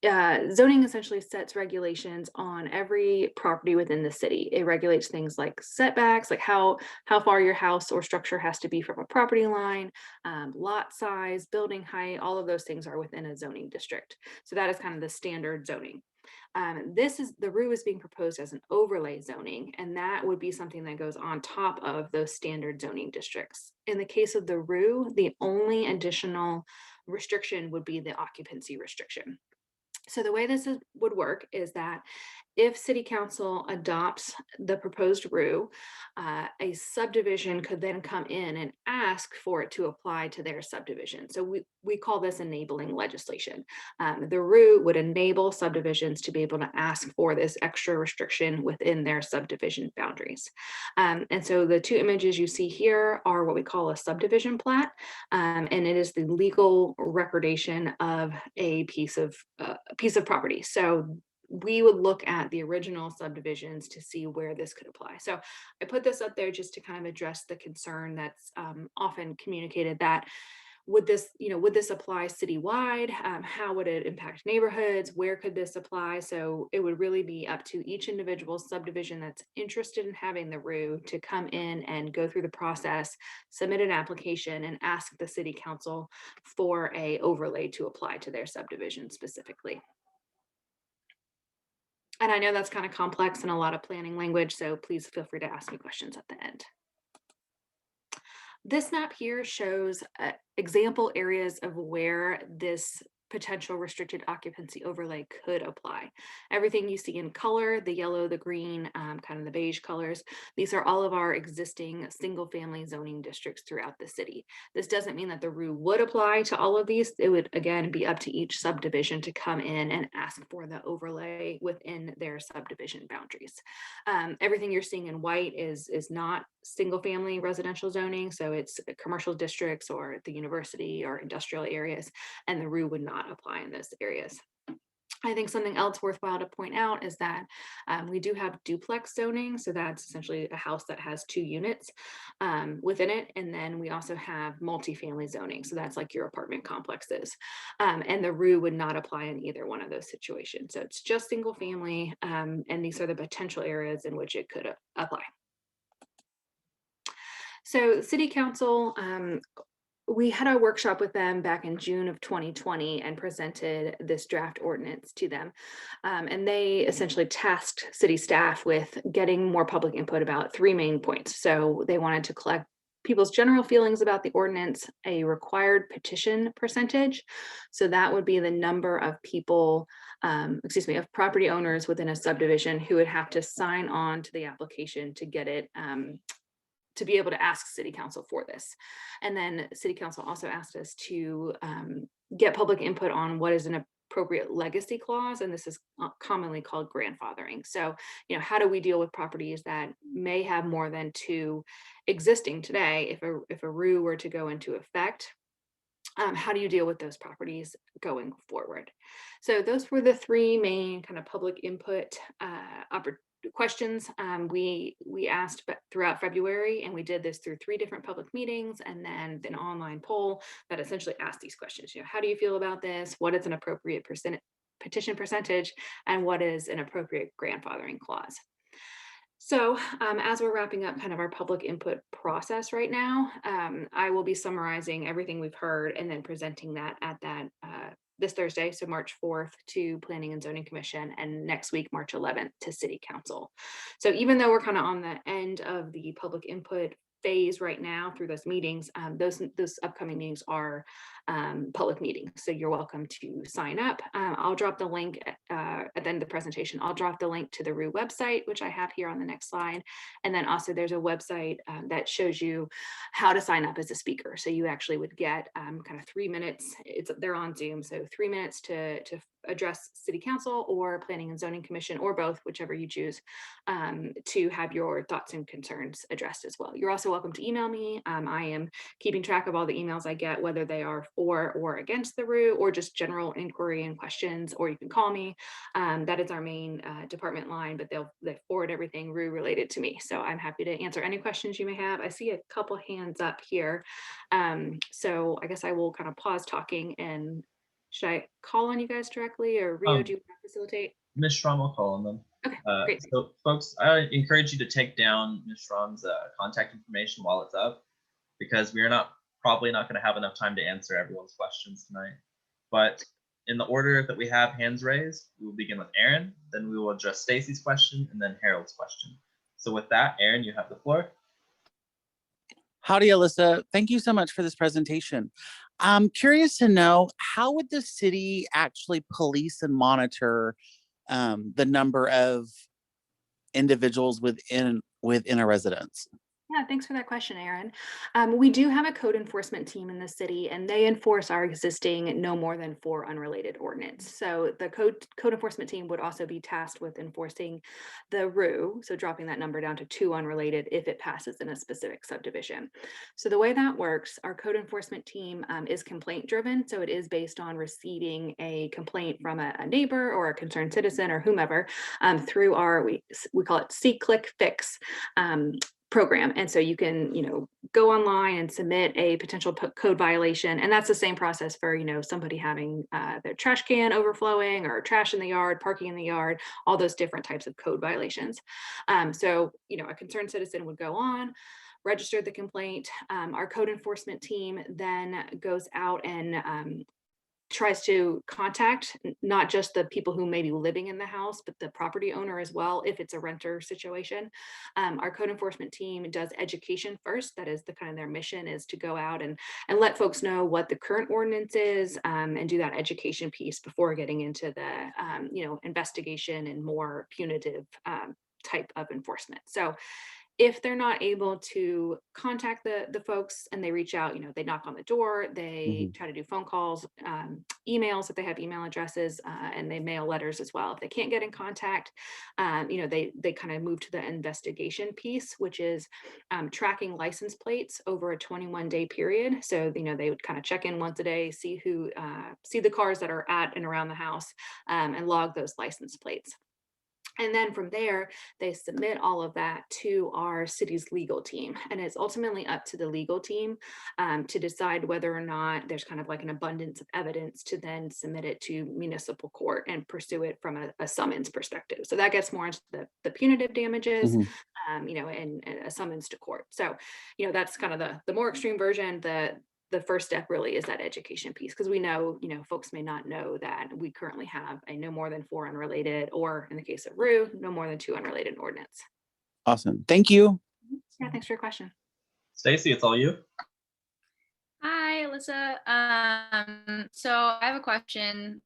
zoning essentially sets regulations on every property within the city. It regulates things like setbacks, like how far your house or structure has to be from a property line, lot size, building height, all of those things are within a zoning district. So that is kind of the standard zoning. The RU is being proposed as an overlay zoning, and that would be something that goes on top of those standard zoning districts. In the case of the RU, the only additional restriction would be the occupancy restriction. So the way this would work is that if city council adopts the proposed RU, a subdivision could then come in and ask for it to apply to their subdivision. So we call this enabling legislation. The RU would enable subdivisions to be able to ask for this extra restriction within their subdivision boundaries. And so the two images you see here are what we call a subdivision plat, and it is the legal recordation of a piece of property. So we would look at the original subdivisions to see where this could apply. So I put this up there just to kind of address the concern that's often communicated that would this apply citywide? How would it impact neighborhoods? Where could this apply? So it would really be up to each individual subdivision that's interested in having the RU to come in and go through the process, submit an application, and ask the city council for a overlay to apply to their subdivision specifically. And I know that's kind of complex and a lot of planning language, so please feel free to ask me questions at the end. This map here shows example areas of where this potential restricted occupancy overlay could apply. Everything you see in color, the yellow, the green, kind of the beige colors, these are all of our existing single family zoning districts throughout the city. This doesn't mean that the RU would apply to all of these. It would again be up to each subdivision to come in and ask for the overlay within their subdivision boundaries. Everything you're seeing in white is not single family residential zoning. So it's commercial districts or the university or industrial areas, and the RU would not apply in those areas. I think something else worthwhile to point out is that we do have duplex zoning. So that's essentially a house that has 2 units within it. And then we also have multifamily zoning. So that's like your apartment complexes. And the RU would not apply in either one of those situations. So it's just single family. And these are the potential areas in which it could apply. So City Council, we had a workshop with them back in June of 2020 and presented this draft ordinance to them. And they essentially tasked city staff with getting more public input about 3 main points. So they wanted to collect people's general feelings about the ordinance, a required petition percentage. So that would be the number of people, of property owners within a subdivision who would have to sign on to the application to get it to be able to ask city council for this. And then city council also asked us to get public input on what is an appropriate legacy clause. And this is commonly called grandfathering. So, how do we deal with properties that may have more than 2 existing today? If a RU were to go into effect, how do you deal with those properties going forward? So those were the 3 main kind of public input questions we asked throughout February, and we did this through 3 different public meetings and then an online poll that essentially asked these questions. How do you feel about this? What is an appropriate petition percentage, and what is an appropriate grandfathering clause? So as we're wrapping up kind of our public input process right now, I will be summarizing everything we've heard and then presenting that at this Thursday, so March 4th, to Planning and Zoning Commission, and next week, March 11th, to City Council. So even though we're kind of on the end of the public input phase right now through those meetings, those upcoming meetings are public meetings. So you're welcome to sign up. I'll drop the link at the end of the presentation. I'll drop the link to the RU website, which I have here on the next slide. And then also there's a website that shows you how to sign up as a speaker. So you actually would get kind of 3 minutes. They're on Zoom, so 3 minutes to address City Council or Planning and Zoning Commission, or both, whichever you choose, to have your thoughts and concerns addressed as well. You're also welcome to email me. I am keeping track of all the emails I get, whether they are for or against the RU or just general inquiry and questions, or you can call me. That is our main department line, but they forward everything RU related to me. So I'm happy to answer any questions you may have. I see a couple hands up here. So I guess I will kind of pause talking and Should I call on you guys directly, or Rio, do you want to facilitate? Ms. Schramm will call on them. Okay, great. So folks, I encourage you to take down Ms. Schramm's contact information while it's up, because we're probably not going to have enough time to answer everyone's questions tonight. But in the order that we have hands raised, we will begin with Aaron, then we will address Stacy's question, and then Harold's question. So with that, Aaron, you have the floor. Howdy, Alyssa. Thank you so much for this presentation. I'm curious to know, how would the city actually police and monitor the number of individuals within a residence? Yeah, thanks for that question, Aaron. We do have a code enforcement team in the city, and they enforce our existing no more than 4 unrelated ordinance. So the code enforcement team would also be tasked with enforcing the RU, so dropping that number down to 2 unrelated if it passes in a specific subdivision. So the way that works, our code enforcement team is complaint driven. So it is based on receiving a complaint from a neighbor or a concerned citizen or whomever through our, we call it See, Click, Fix program. And so you can, go online and submit a potential code violation. And that's the same process for, somebody having their trash can overflowing or trash in the yard, parking in the yard, all those different types of code violations. So, a concerned citizen would go on, register the complaint. Our code enforcement team then goes out and tries to contact not just the people who may be living in the house, but the property owner as well, if it's a renter situation. Our code enforcement team does education first. That is the kind of their mission, is to go out and let folks know what the current ordinance is, and do that education piece before getting into the investigation and more punitive type of enforcement. So if they're not able to contact the folks and they reach out, they knock on the door, they try to do phone calls, emails if they have email addresses, and they mail letters as well. If they can't get in contact, they kind of move to the investigation piece, which is tracking license plates over a 21-day period. So, they would kind of check in once a day, see the cars that are at and around the house, and log those license plates. And then from there, they submit all of that to our city's legal team. And it's ultimately up to the legal team to decide whether or not there's kind of like an abundance of evidence to then submit it to municipal court and pursue it from a summons perspective. So that gets more into the punitive damages, and a summons to court. So, that's kind of the more extreme version. The first step really is that education piece, because we know, folks may not know that we currently have a no more than 4 unrelated, or in the case of RU, no more than 2 unrelated ordinance. Awesome. Thank you. Yeah, thanks for your question. Stacy, it's all you. Hi, Alyssa. So I have a question.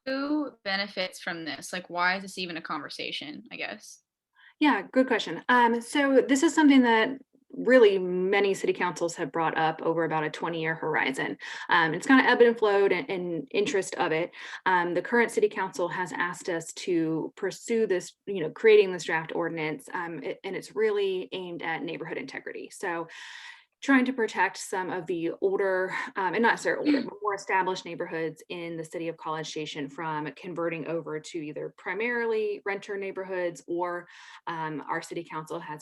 Who benefits from this? Like, why is this even a conversation, I guess? Yeah, good question. So this is something that really many city councils have brought up over about a 20-year horizon. It's kind of ebbed and flowed and interest of it. The current city council has asked us to pursue this, creating this draft ordinance, and it's really aimed at neighborhood integrity. So trying to protect some of the older, and not necessarily older, but more established neighborhoods in the city of College Station from converting over to either primarily renter neighborhoods, or our city council has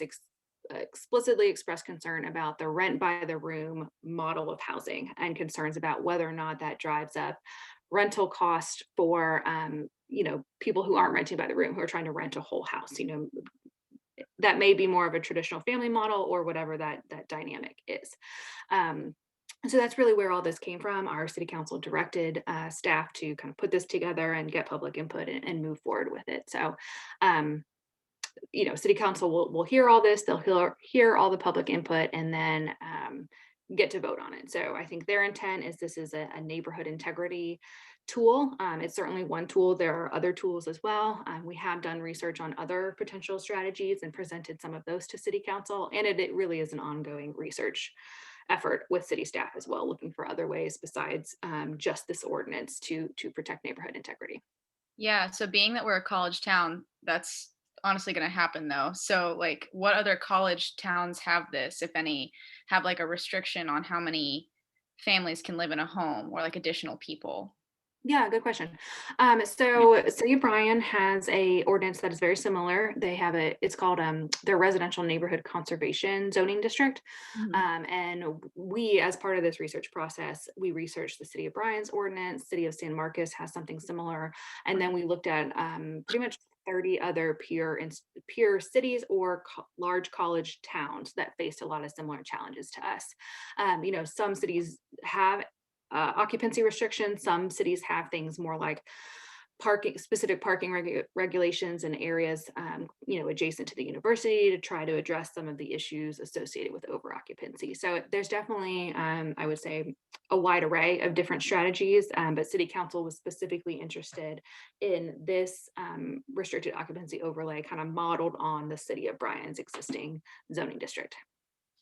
explicitly expressed concern about the rent by the room model of housing, and concerns about whether or not that drives up rental cost for people who aren't renting by the room, who are trying to rent a whole house. That may be more of a traditional family model, or whatever that dynamic is. So that's really where all this came from. Our city council directed staff to kind of put this together and get public input and move forward with it. So city council will hear all this, they'll hear all the public input, and then get to vote on it. So I think their intent is this is a neighborhood integrity tool. It's certainly one tool. There are other tools as well. We have done research on other potential strategies and presented some of those to city council, and it really is an ongoing research effort with city staff as well, looking for other ways besides just this ordinance to protect neighborhood integrity. Yeah, so being that we're a college town, that's honestly going to happen though. So like, what other college towns have this, if any, have like a restriction on how many families can live in a home, or like additional people? Yeah, good question. So City of Bryan has a ordinance that is very similar. They have it's called their residential neighborhood conservation zoning district. And we, as part of this research process, we researched the City of Bryan's ordinance. City of San Marcos has something similar. And then we looked at pretty much 30 other peer cities or large college towns that faced a lot of similar challenges to us. Some cities have occupancy restrictions. Some cities have things more like specific parking regulations in areas, adjacent to the university to try to address some of the issues associated with over occupancy. So there's definitely, I would say, a wide array of different strategies, but City Council was specifically interested in this restricted occupancy overlay kind of modeled on the City of Bryan's existing zoning district.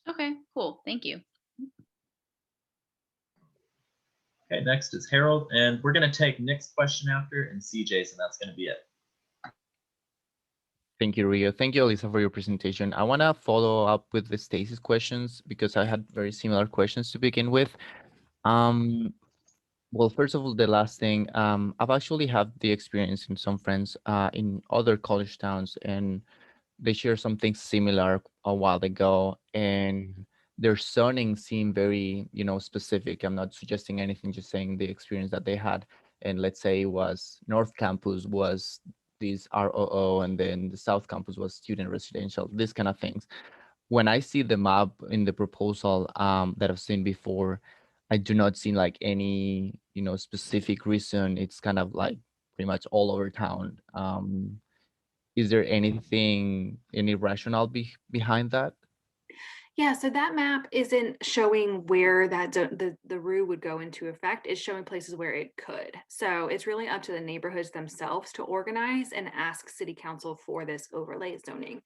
Okay, cool. Thank you. Okay, next is Harold, and we're going to take Nick's question after and CJ's, and that's going to be it. Thank you, Rio. Thank you, Alyssa, for your presentation. I want to follow up with the Stacy's questions because I had very similar questions to begin with. Well, first of all, the last thing, I've actually had the experience in some friends in other college towns, and they share something similar a while ago, and their zoning seemed very, specific. I'm not suggesting anything, just saying the experience that they had. And let's say it was North Campus was this ROO, and then the South Campus was student residential, these kind of things. When I see the map in the proposal that I've seen before, I do not see like any, specific reason. It's kind of like pretty much all over town. Is there any rationale behind that? Yeah, so that map isn't showing where the RU would go into effect. It's showing places where it could. So it's really up to the neighborhoods themselves to organize and ask City Council for this overlay zoning.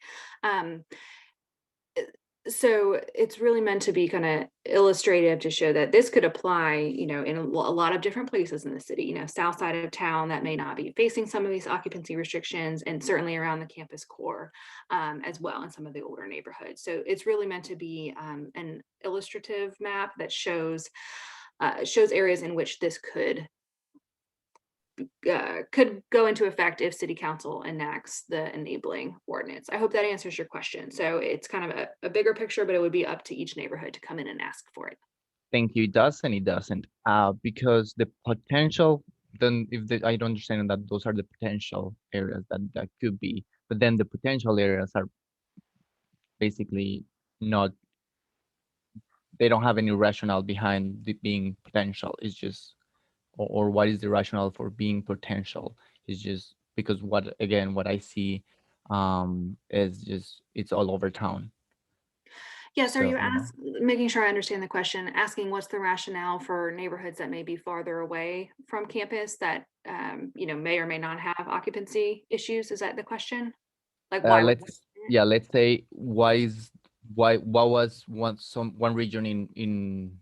So it's really meant to be kind of illustrative to show that this could apply, in a lot of different places in the city, south side of town that may not be facing some of these occupancy restrictions, and certainly around the campus core as well in some of the older neighborhoods. So it's really meant to be an illustrative map that shows areas in which this could go into effect if City Council enacts the enabling ordinance. I hope that answers your question. So it's kind of a bigger picture, but it would be up to each neighborhood to come in and ask for it. Thank you. It does and it doesn't. Because the potential, then I don't understand that those are the potential areas that could be, but then the potential areas are basically not, they don't have any rationale behind the being potential. It's just, or what is the rationale for being potential? It's just because what I see is just, it's all over town. Yeah, so So, you making sure I understand the question, asking what's the rationale for neighborhoods that may be farther away from campus that, may or may not have occupancy issues? Is that the question? Like why? let's say what was one region in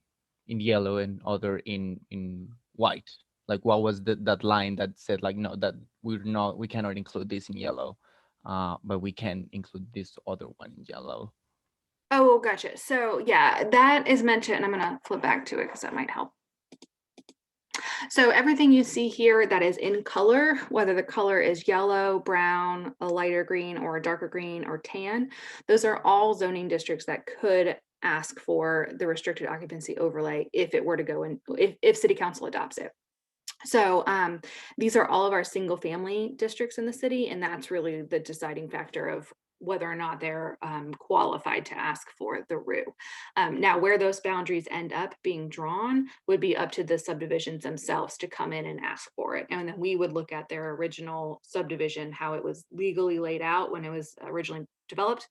yellow and other in white? Like what was that line that said like, no, that we cannot include this in yellow, but we can include this other one in yellow. Oh, gotcha. So yeah, that is meant to, and I'm gonna flip back to it because that might help. So everything you see here that is in color, whether the color is yellow, brown, a lighter green, or a darker green, or tan, those are all zoning districts that could ask for the restricted occupancy overlay if it were to go in, if City Council adopts it. So these are all of our single family districts in the city, and that's really the deciding factor of whether or not they're qualified to ask for the RU. Now, where those boundaries end up being drawn would be up to the subdivisions themselves to come in and ask for it. And then we would look at their original subdivision, how it was legally laid out when it was originally developed.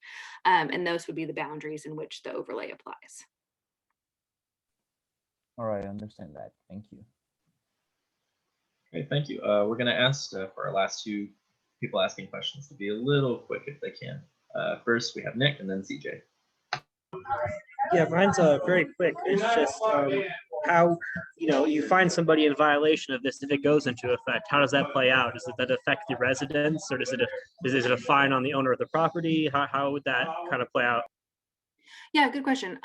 And those would be the boundaries in which the overlay applies. All right, I understand that. Thank you. Okay, thank you. We're going to ask for our last two people asking questions to be a little quick if they can. First, we have Nick and then CJ. Yeah, mine's very quick. It's just how, you find somebody in violation of this if it goes into effect. How does that play out? Does that affect the residents, or is it a fine on the owner of the property? How would that kind of play out? Yeah, good question.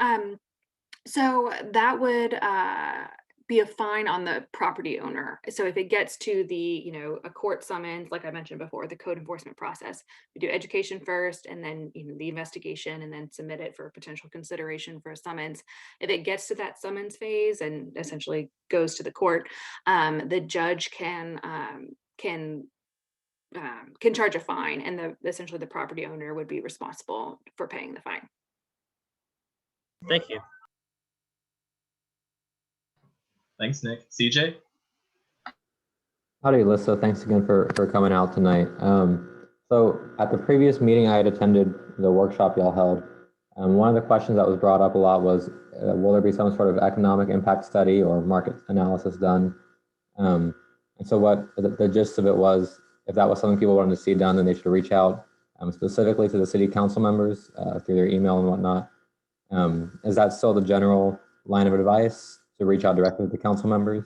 So that would be a fine on the property owner. So if it gets to the, a court summons, like I mentioned before, the code enforcement process, we do education first and then, the investigation and then submit it for potential consideration for a summons. If it gets to that summons phase and essentially goes to the court, the judge can charge a fine, and essentially the property owner would be responsible for paying the fine. Thank you. Thanks, Nick. CJ? Howdy, Alyssa. Thanks again for coming out tonight. So at the previous meeting I had attended, the workshop y'all held, one of the questions that was brought up a lot was, will there be some sort of economic impact study or market analysis done? And so what the gist of it was, if that was something people wanted to see done, then they should reach out specifically to the city council members through their email and whatnot. Is that still the general line of advice, to reach out directly to the council members?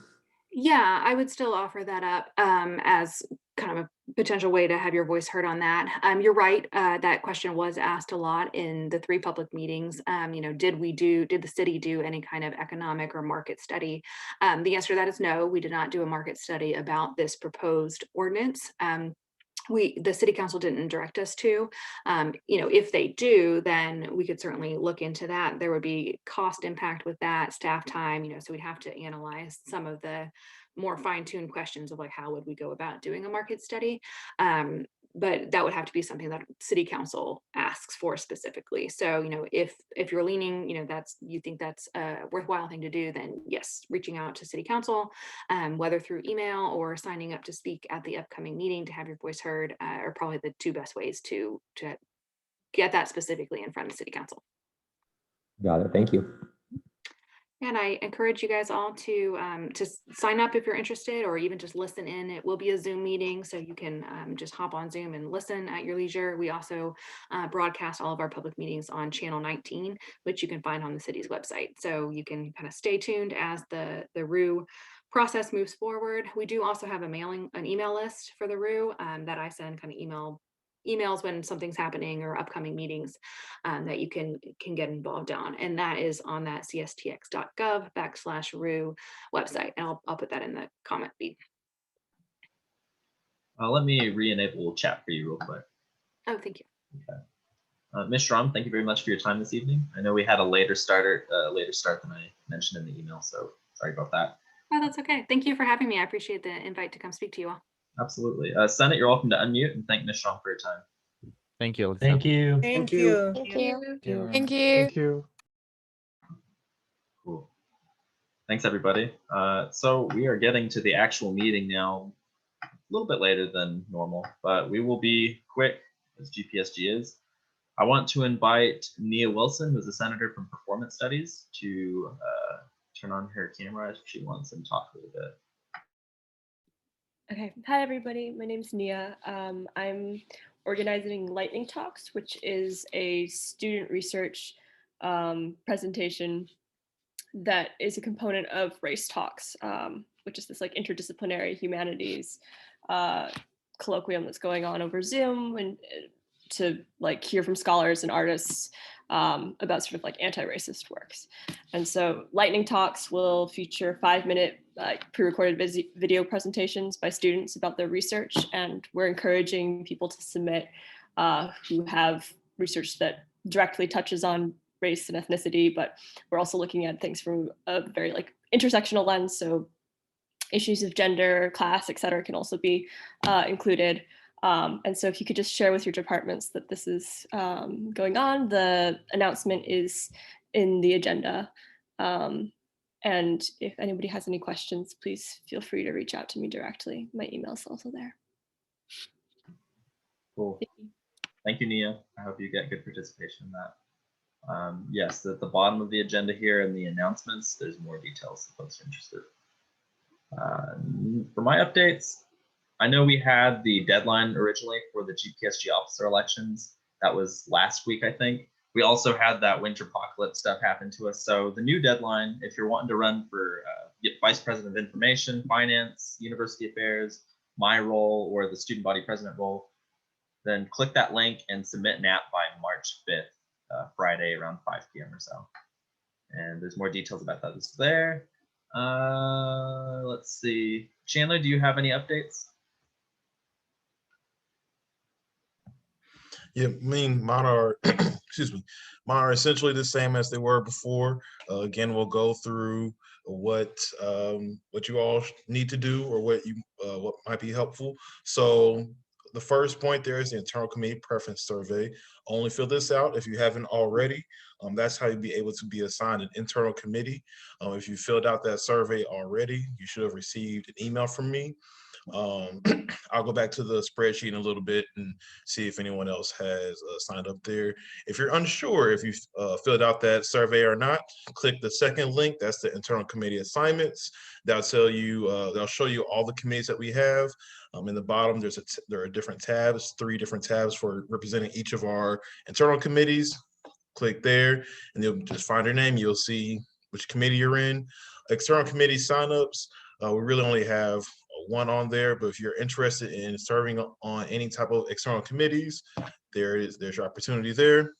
Yeah, I would still offer that up as kind of a potential way to have your voice heard on that. You're right. That question was asked a lot in the 3 public meetings. Did the city do any kind of economic or market study? The answer to that is no. We did not do a market study about this proposed ordinance. The city council didn't direct us to. If they do, then we could certainly look into that. There would be cost impact with that, staff time, so we'd have to analyze some of the more fine-tuned questions of like, how would we go about doing a market study? But that would have to be something that city council asks for specifically. So, if you're leaning, you think that's a worthwhile thing to do, then yes, reaching out to city council, whether through email or signing up to speak at the upcoming meeting to have your voice heard, are probably the 2 best ways to get that specifically in front of city council. Got it. Thank you. And I encourage you guys all to sign up if you're interested, or even just listen in. It will be a Zoom meeting, so you can just hop on Zoom and listen at your leisure. We also broadcast all of our public meetings on channel 19, which you can find on the city's website. So you can kind of stay tuned as the RU process moves forward. We do also have an email list for the RU that I send kind of emails when something's happening or upcoming meetings that you can get involved on. And that is on that cstx.gov/RU website. And I'll put that in the comment feed. Let me re-enable chat for you real quick. Oh, thank you. Okay. Ms. Strom, thank you very much for your time this evening. I know we had a later start than I mentioned in the email, so sorry about that. Oh, that's okay. Thank you for having me. I appreciate the invite to come speak to you all. Absolutely. Senate, you're welcome to unmute and thank Ms. Strom for your time. Thank you. Alyssa. Thank you. Thank you. Thank you. Thank you. Cool. Thanks, everybody. So we are getting to the actual meeting now, a little bit later than normal, but we will be quick as GPSG is. I want to invite Nia Wilson, who's a senator from Performance Studies, to turn on her camera if she wants and talk a little bit. Okay. Hi, everybody. My name is Nia. I'm organizing Lightning Talks, which is a student research presentation that is a component of Race Talks, which is this like interdisciplinary humanities colloquium that's going on over Zoom, and to like hear from scholars and artists about sort of like anti-racist works. And so Lightning Talks will feature 5-minute pre-recorded video presentations by students about their research. And we're encouraging people to submit who have research that directly touches on race and ethnicity, but we're also looking at things from a very like intersectional lens. So issues of gender, class, et cetera, can also be included. And so if you could just share with your departments that this is going on, the announcement is in the agenda. And if anybody has any questions, please feel free to reach out to me directly. My email is also there. Cool. Thank you, Nia. I hope you get good participation in that. Yes, at the bottom of the agenda here in the announcements, there's more details if folks are interested. For my updates, I know we had the deadline originally for the GPSG officer elections. That was last week, I think. We also had that winter apocalypse stuff happen to us. So the new deadline, if you're wanting to run for Vice President of Information, Finance, University Affairs, my role, or the student body president role, then click that link and submit an app by March 5th, Friday around 5 p.m. or so. And there's more details about that there. Let's see. Chandler, do you have any updates? Yeah, I mean, mine are, excuse me, mine are essentially the same as they were before. Again, we'll go through what you all need to do or what might be helpful. So the first point there is the internal committee preference survey. Only fill this out if you haven't already. That's how you'll be able to be assigned an internal committee. If you filled out that survey already, you should have received an email from me. I'll go back to the spreadsheet in a little bit and see if anyone else has signed up there. If you're unsure if you filled out that survey or not, click the second link. That's the internal committee assignments. That'll tell you, they'll show you all the committees that we have. In the bottom, there are different tabs, 3 different tabs for representing each of our internal committees. Click there and you'll just find your name. You'll see which committee you're in. External committee signups, we really only have 1 on there, but if you're interested in serving on any type of external committees, there's your opportunity there.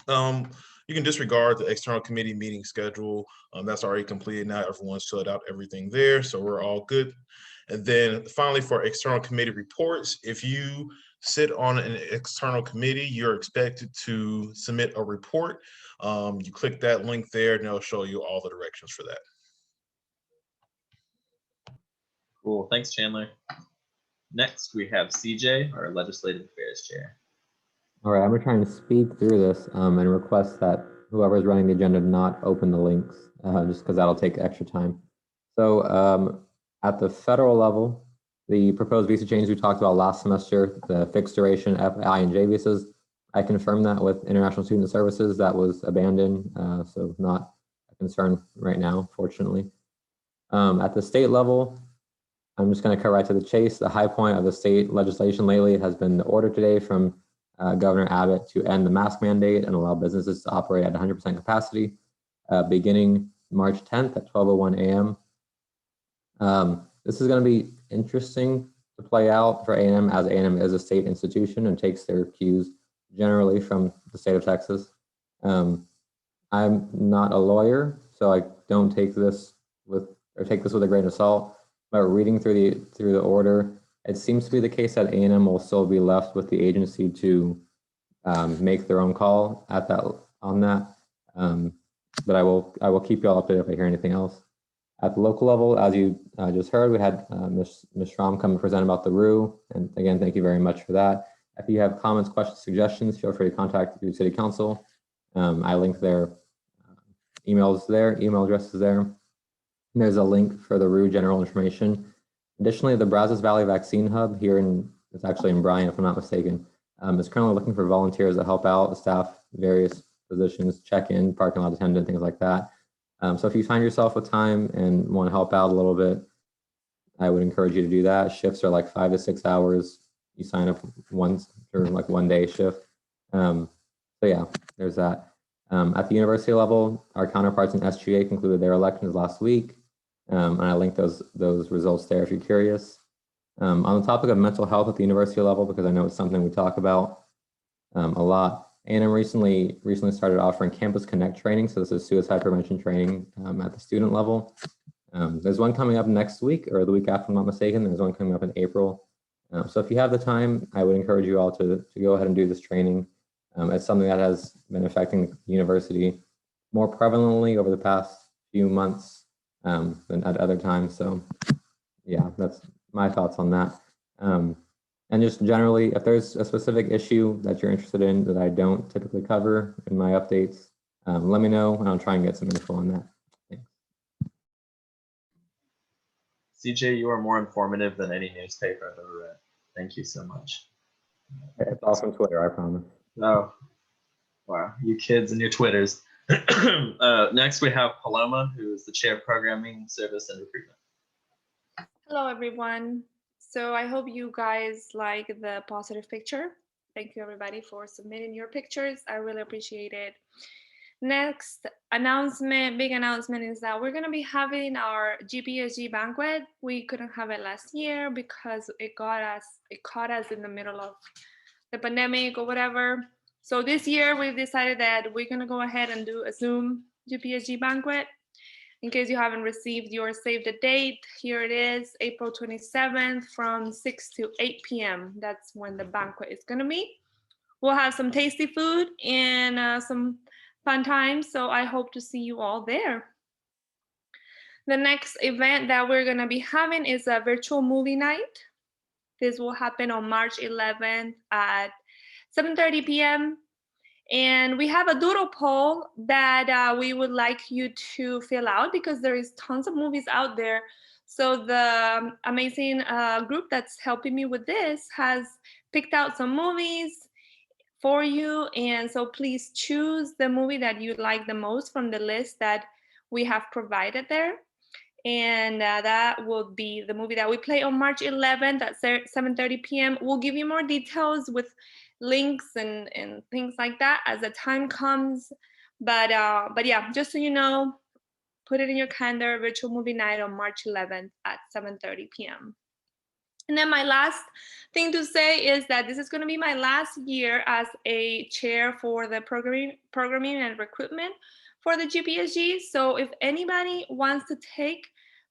You can disregard the external committee meeting schedule. That's already completed now. Everyone's filled out everything there, so we're all good. And then finally, for external committee reports, if you sit on an external committee, you're expected to submit a report. You click that link there and it'll show you all the directions for that. Cool, thanks, Chandler. Next, we have CJ, our Legislative Affairs Chair. All right, I'm gonna try and speed through this and request that whoever's running the agenda not open the links, just because that'll take extra time. So at the federal level, the proposed visa change we talked about last semester, the fixed duration FI and J visas, I confirmed that with International Student Services. That was abandoned, so not a concern right now, fortunately. At the state level, I'm just going to cut right to the chase. The high point of the state legislation lately has been the order today from Governor Abbott to end the mask mandate and allow businesses to operate at 100% capacity beginning March 10th at 12:01 a.m. This is going to be interesting to play out for A&M, as A&M is a state institution and takes their cues generally from the state of Texas. I'm not a lawyer, so I don't take this with a grain of salt. But reading through the order, it seems to be the case that A&M will still be left with the agency to make their own call on that. But I will keep you all updated if I hear anything else. At the local level, as you just heard, we had Ms. Schramm come and present about the RU. And again, thank you very much for that. If you have comments, questions, suggestions, feel free to contact your city council. I linked their email addresses there. There's a link for the RU general information. Additionally, the Brazos Valley Vaccine Hub it's actually in Bryan, if I'm not mistaken, is currently looking for volunteers to help out, staff various positions, check-in, parking lot attendant, things like that. So if you find yourself with time and want to help out a little bit, I would encourage you to do that. Shifts are like 5 to 6 hours. You sign up once or like 1 day shift. So yeah, there's that. At the university level, our counterparts in SGA concluded their elections last week. And I linked those results there if you're curious. On the topic of mental health at the university level, because I know it's something we talk about a lot, A&M recently started offering Campus Connect training. So this is suicide prevention training at the student level. There's one coming up next week or the week after, if I'm not mistaken. There's one coming up in April. So if you have the time, I would encourage you all to go ahead and do this training. It's something that has been affecting the university more prevalently over the past few months than at other times. So yeah, that's my thoughts on that. And just generally, if there's a specific issue that you're interested in that I don't typically cover in my updates, let me know and I'll try and get some info on that. Thanks. CJ, you are more informative than any newspaper I've ever read. Thank you so much. It's all from Twitter, I promise. Oh, wow, you kids and your Twitters. Next, we have Paloma, who is the Chair of Programming, Service, and Recruitment. Hello, everyone. So I hope you guys like the positive picture. Thank you, everybody, for submitting your pictures. I really appreciate it. Next big announcement is that we're going to be having our GPSG banquet. We couldn't have it last year because it caught us in the middle of the pandemic or whatever. So this year we've decided that we're going to go ahead and do a Zoom GPSG banquet. In case you haven't received your save the date, here it is, April 27th from 6 to 8 p.m. That's when the banquet is gonna be. We'll have some tasty food and some fun times, so I hope to see you all there. The next event that we're gonna be having is a virtual movie night. This will happen on March 11th at 7:30 p.m. And we have a doodle poll that we would like you to fill out because there is tons of movies out there. So the amazing group that's helping me with this has picked out some movies for you. And so please choose the movie that you like the most from the list that we have provided there. And that will be the movie that we play on March 11th at 7:30 p.m. We'll give you more details with links and things like that as the time comes. But yeah, just so you know, put it in your calendar, virtual movie night on March 11th at 7:30 p.m. And then my last thing to say is that this is going to be my last year as a chair for the programming and recruitment for the GPSG. So if anybody wants to take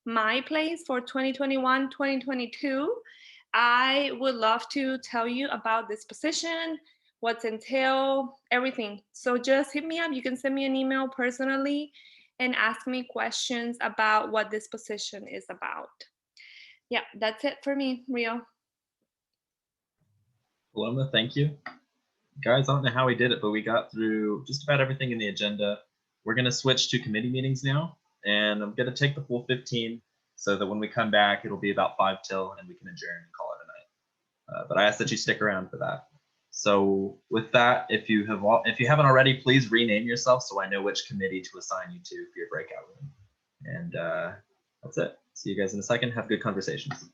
my place for 2021-2022, I would love to tell you about this position, what's entailed, everything. So just hit me up. You can send me an email personally and ask me questions about what this position is about. Yeah, that's it for me, Rio. Paloma, thank you. Guys, I don't know how we did it, but we got through just about everything in the agenda. We're going to switch to committee meetings now, and I'm going to take the full 15 so that when we come back, it'll be about 5 till, and we can adjourn and call it a night. But I ask that you stick around for that. So with that, if you haven't already, please rename yourself so I know which committee to assign you to for your breakout room. And that's it. See you guys in a second. Have good conversations.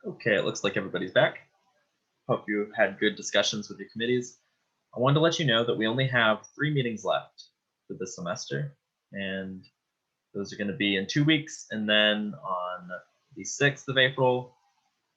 Okay, it looks like everybody's back. Hope you had good discussions with your committees. I wanted to let you know that we only have 3 meetings left for this semester, and those are going to be in 2 weeks, and then on the 6th of April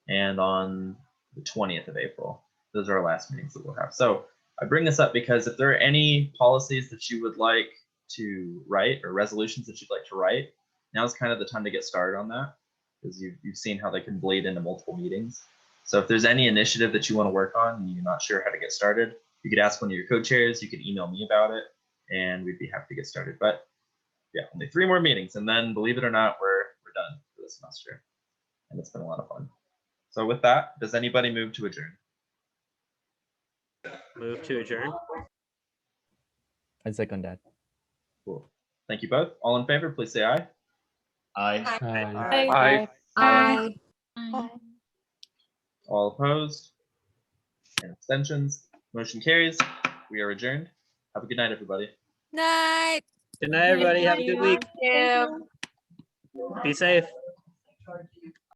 and on the 20th of April. Those are our last meetings that we'll have. So I bring this up because if there are any policies that you would like to write or resolutions that you'd like to write, now's kind of the time to get started on that, because you've seen how they can bleed into multiple meetings. So if there's any initiative that you want to work on and you're not sure how to get started, you could ask one of your co-chairs, you could email me about it, and we'd be happy to get started. But yeah, only 3 more meetings, and then believe it or not, we're done for the semester, and it's been a lot of fun. So with that, does anybody move to adjourn? Move to adjourn. I second that. Cool. Thank you both. All in favor, please say aye. Aye. Aye. All opposed and abstentions. Motion carries. We are adjourned. Have a good night, everybody. Night. Good night, everybody. Have a good week. Thank you. Be safe.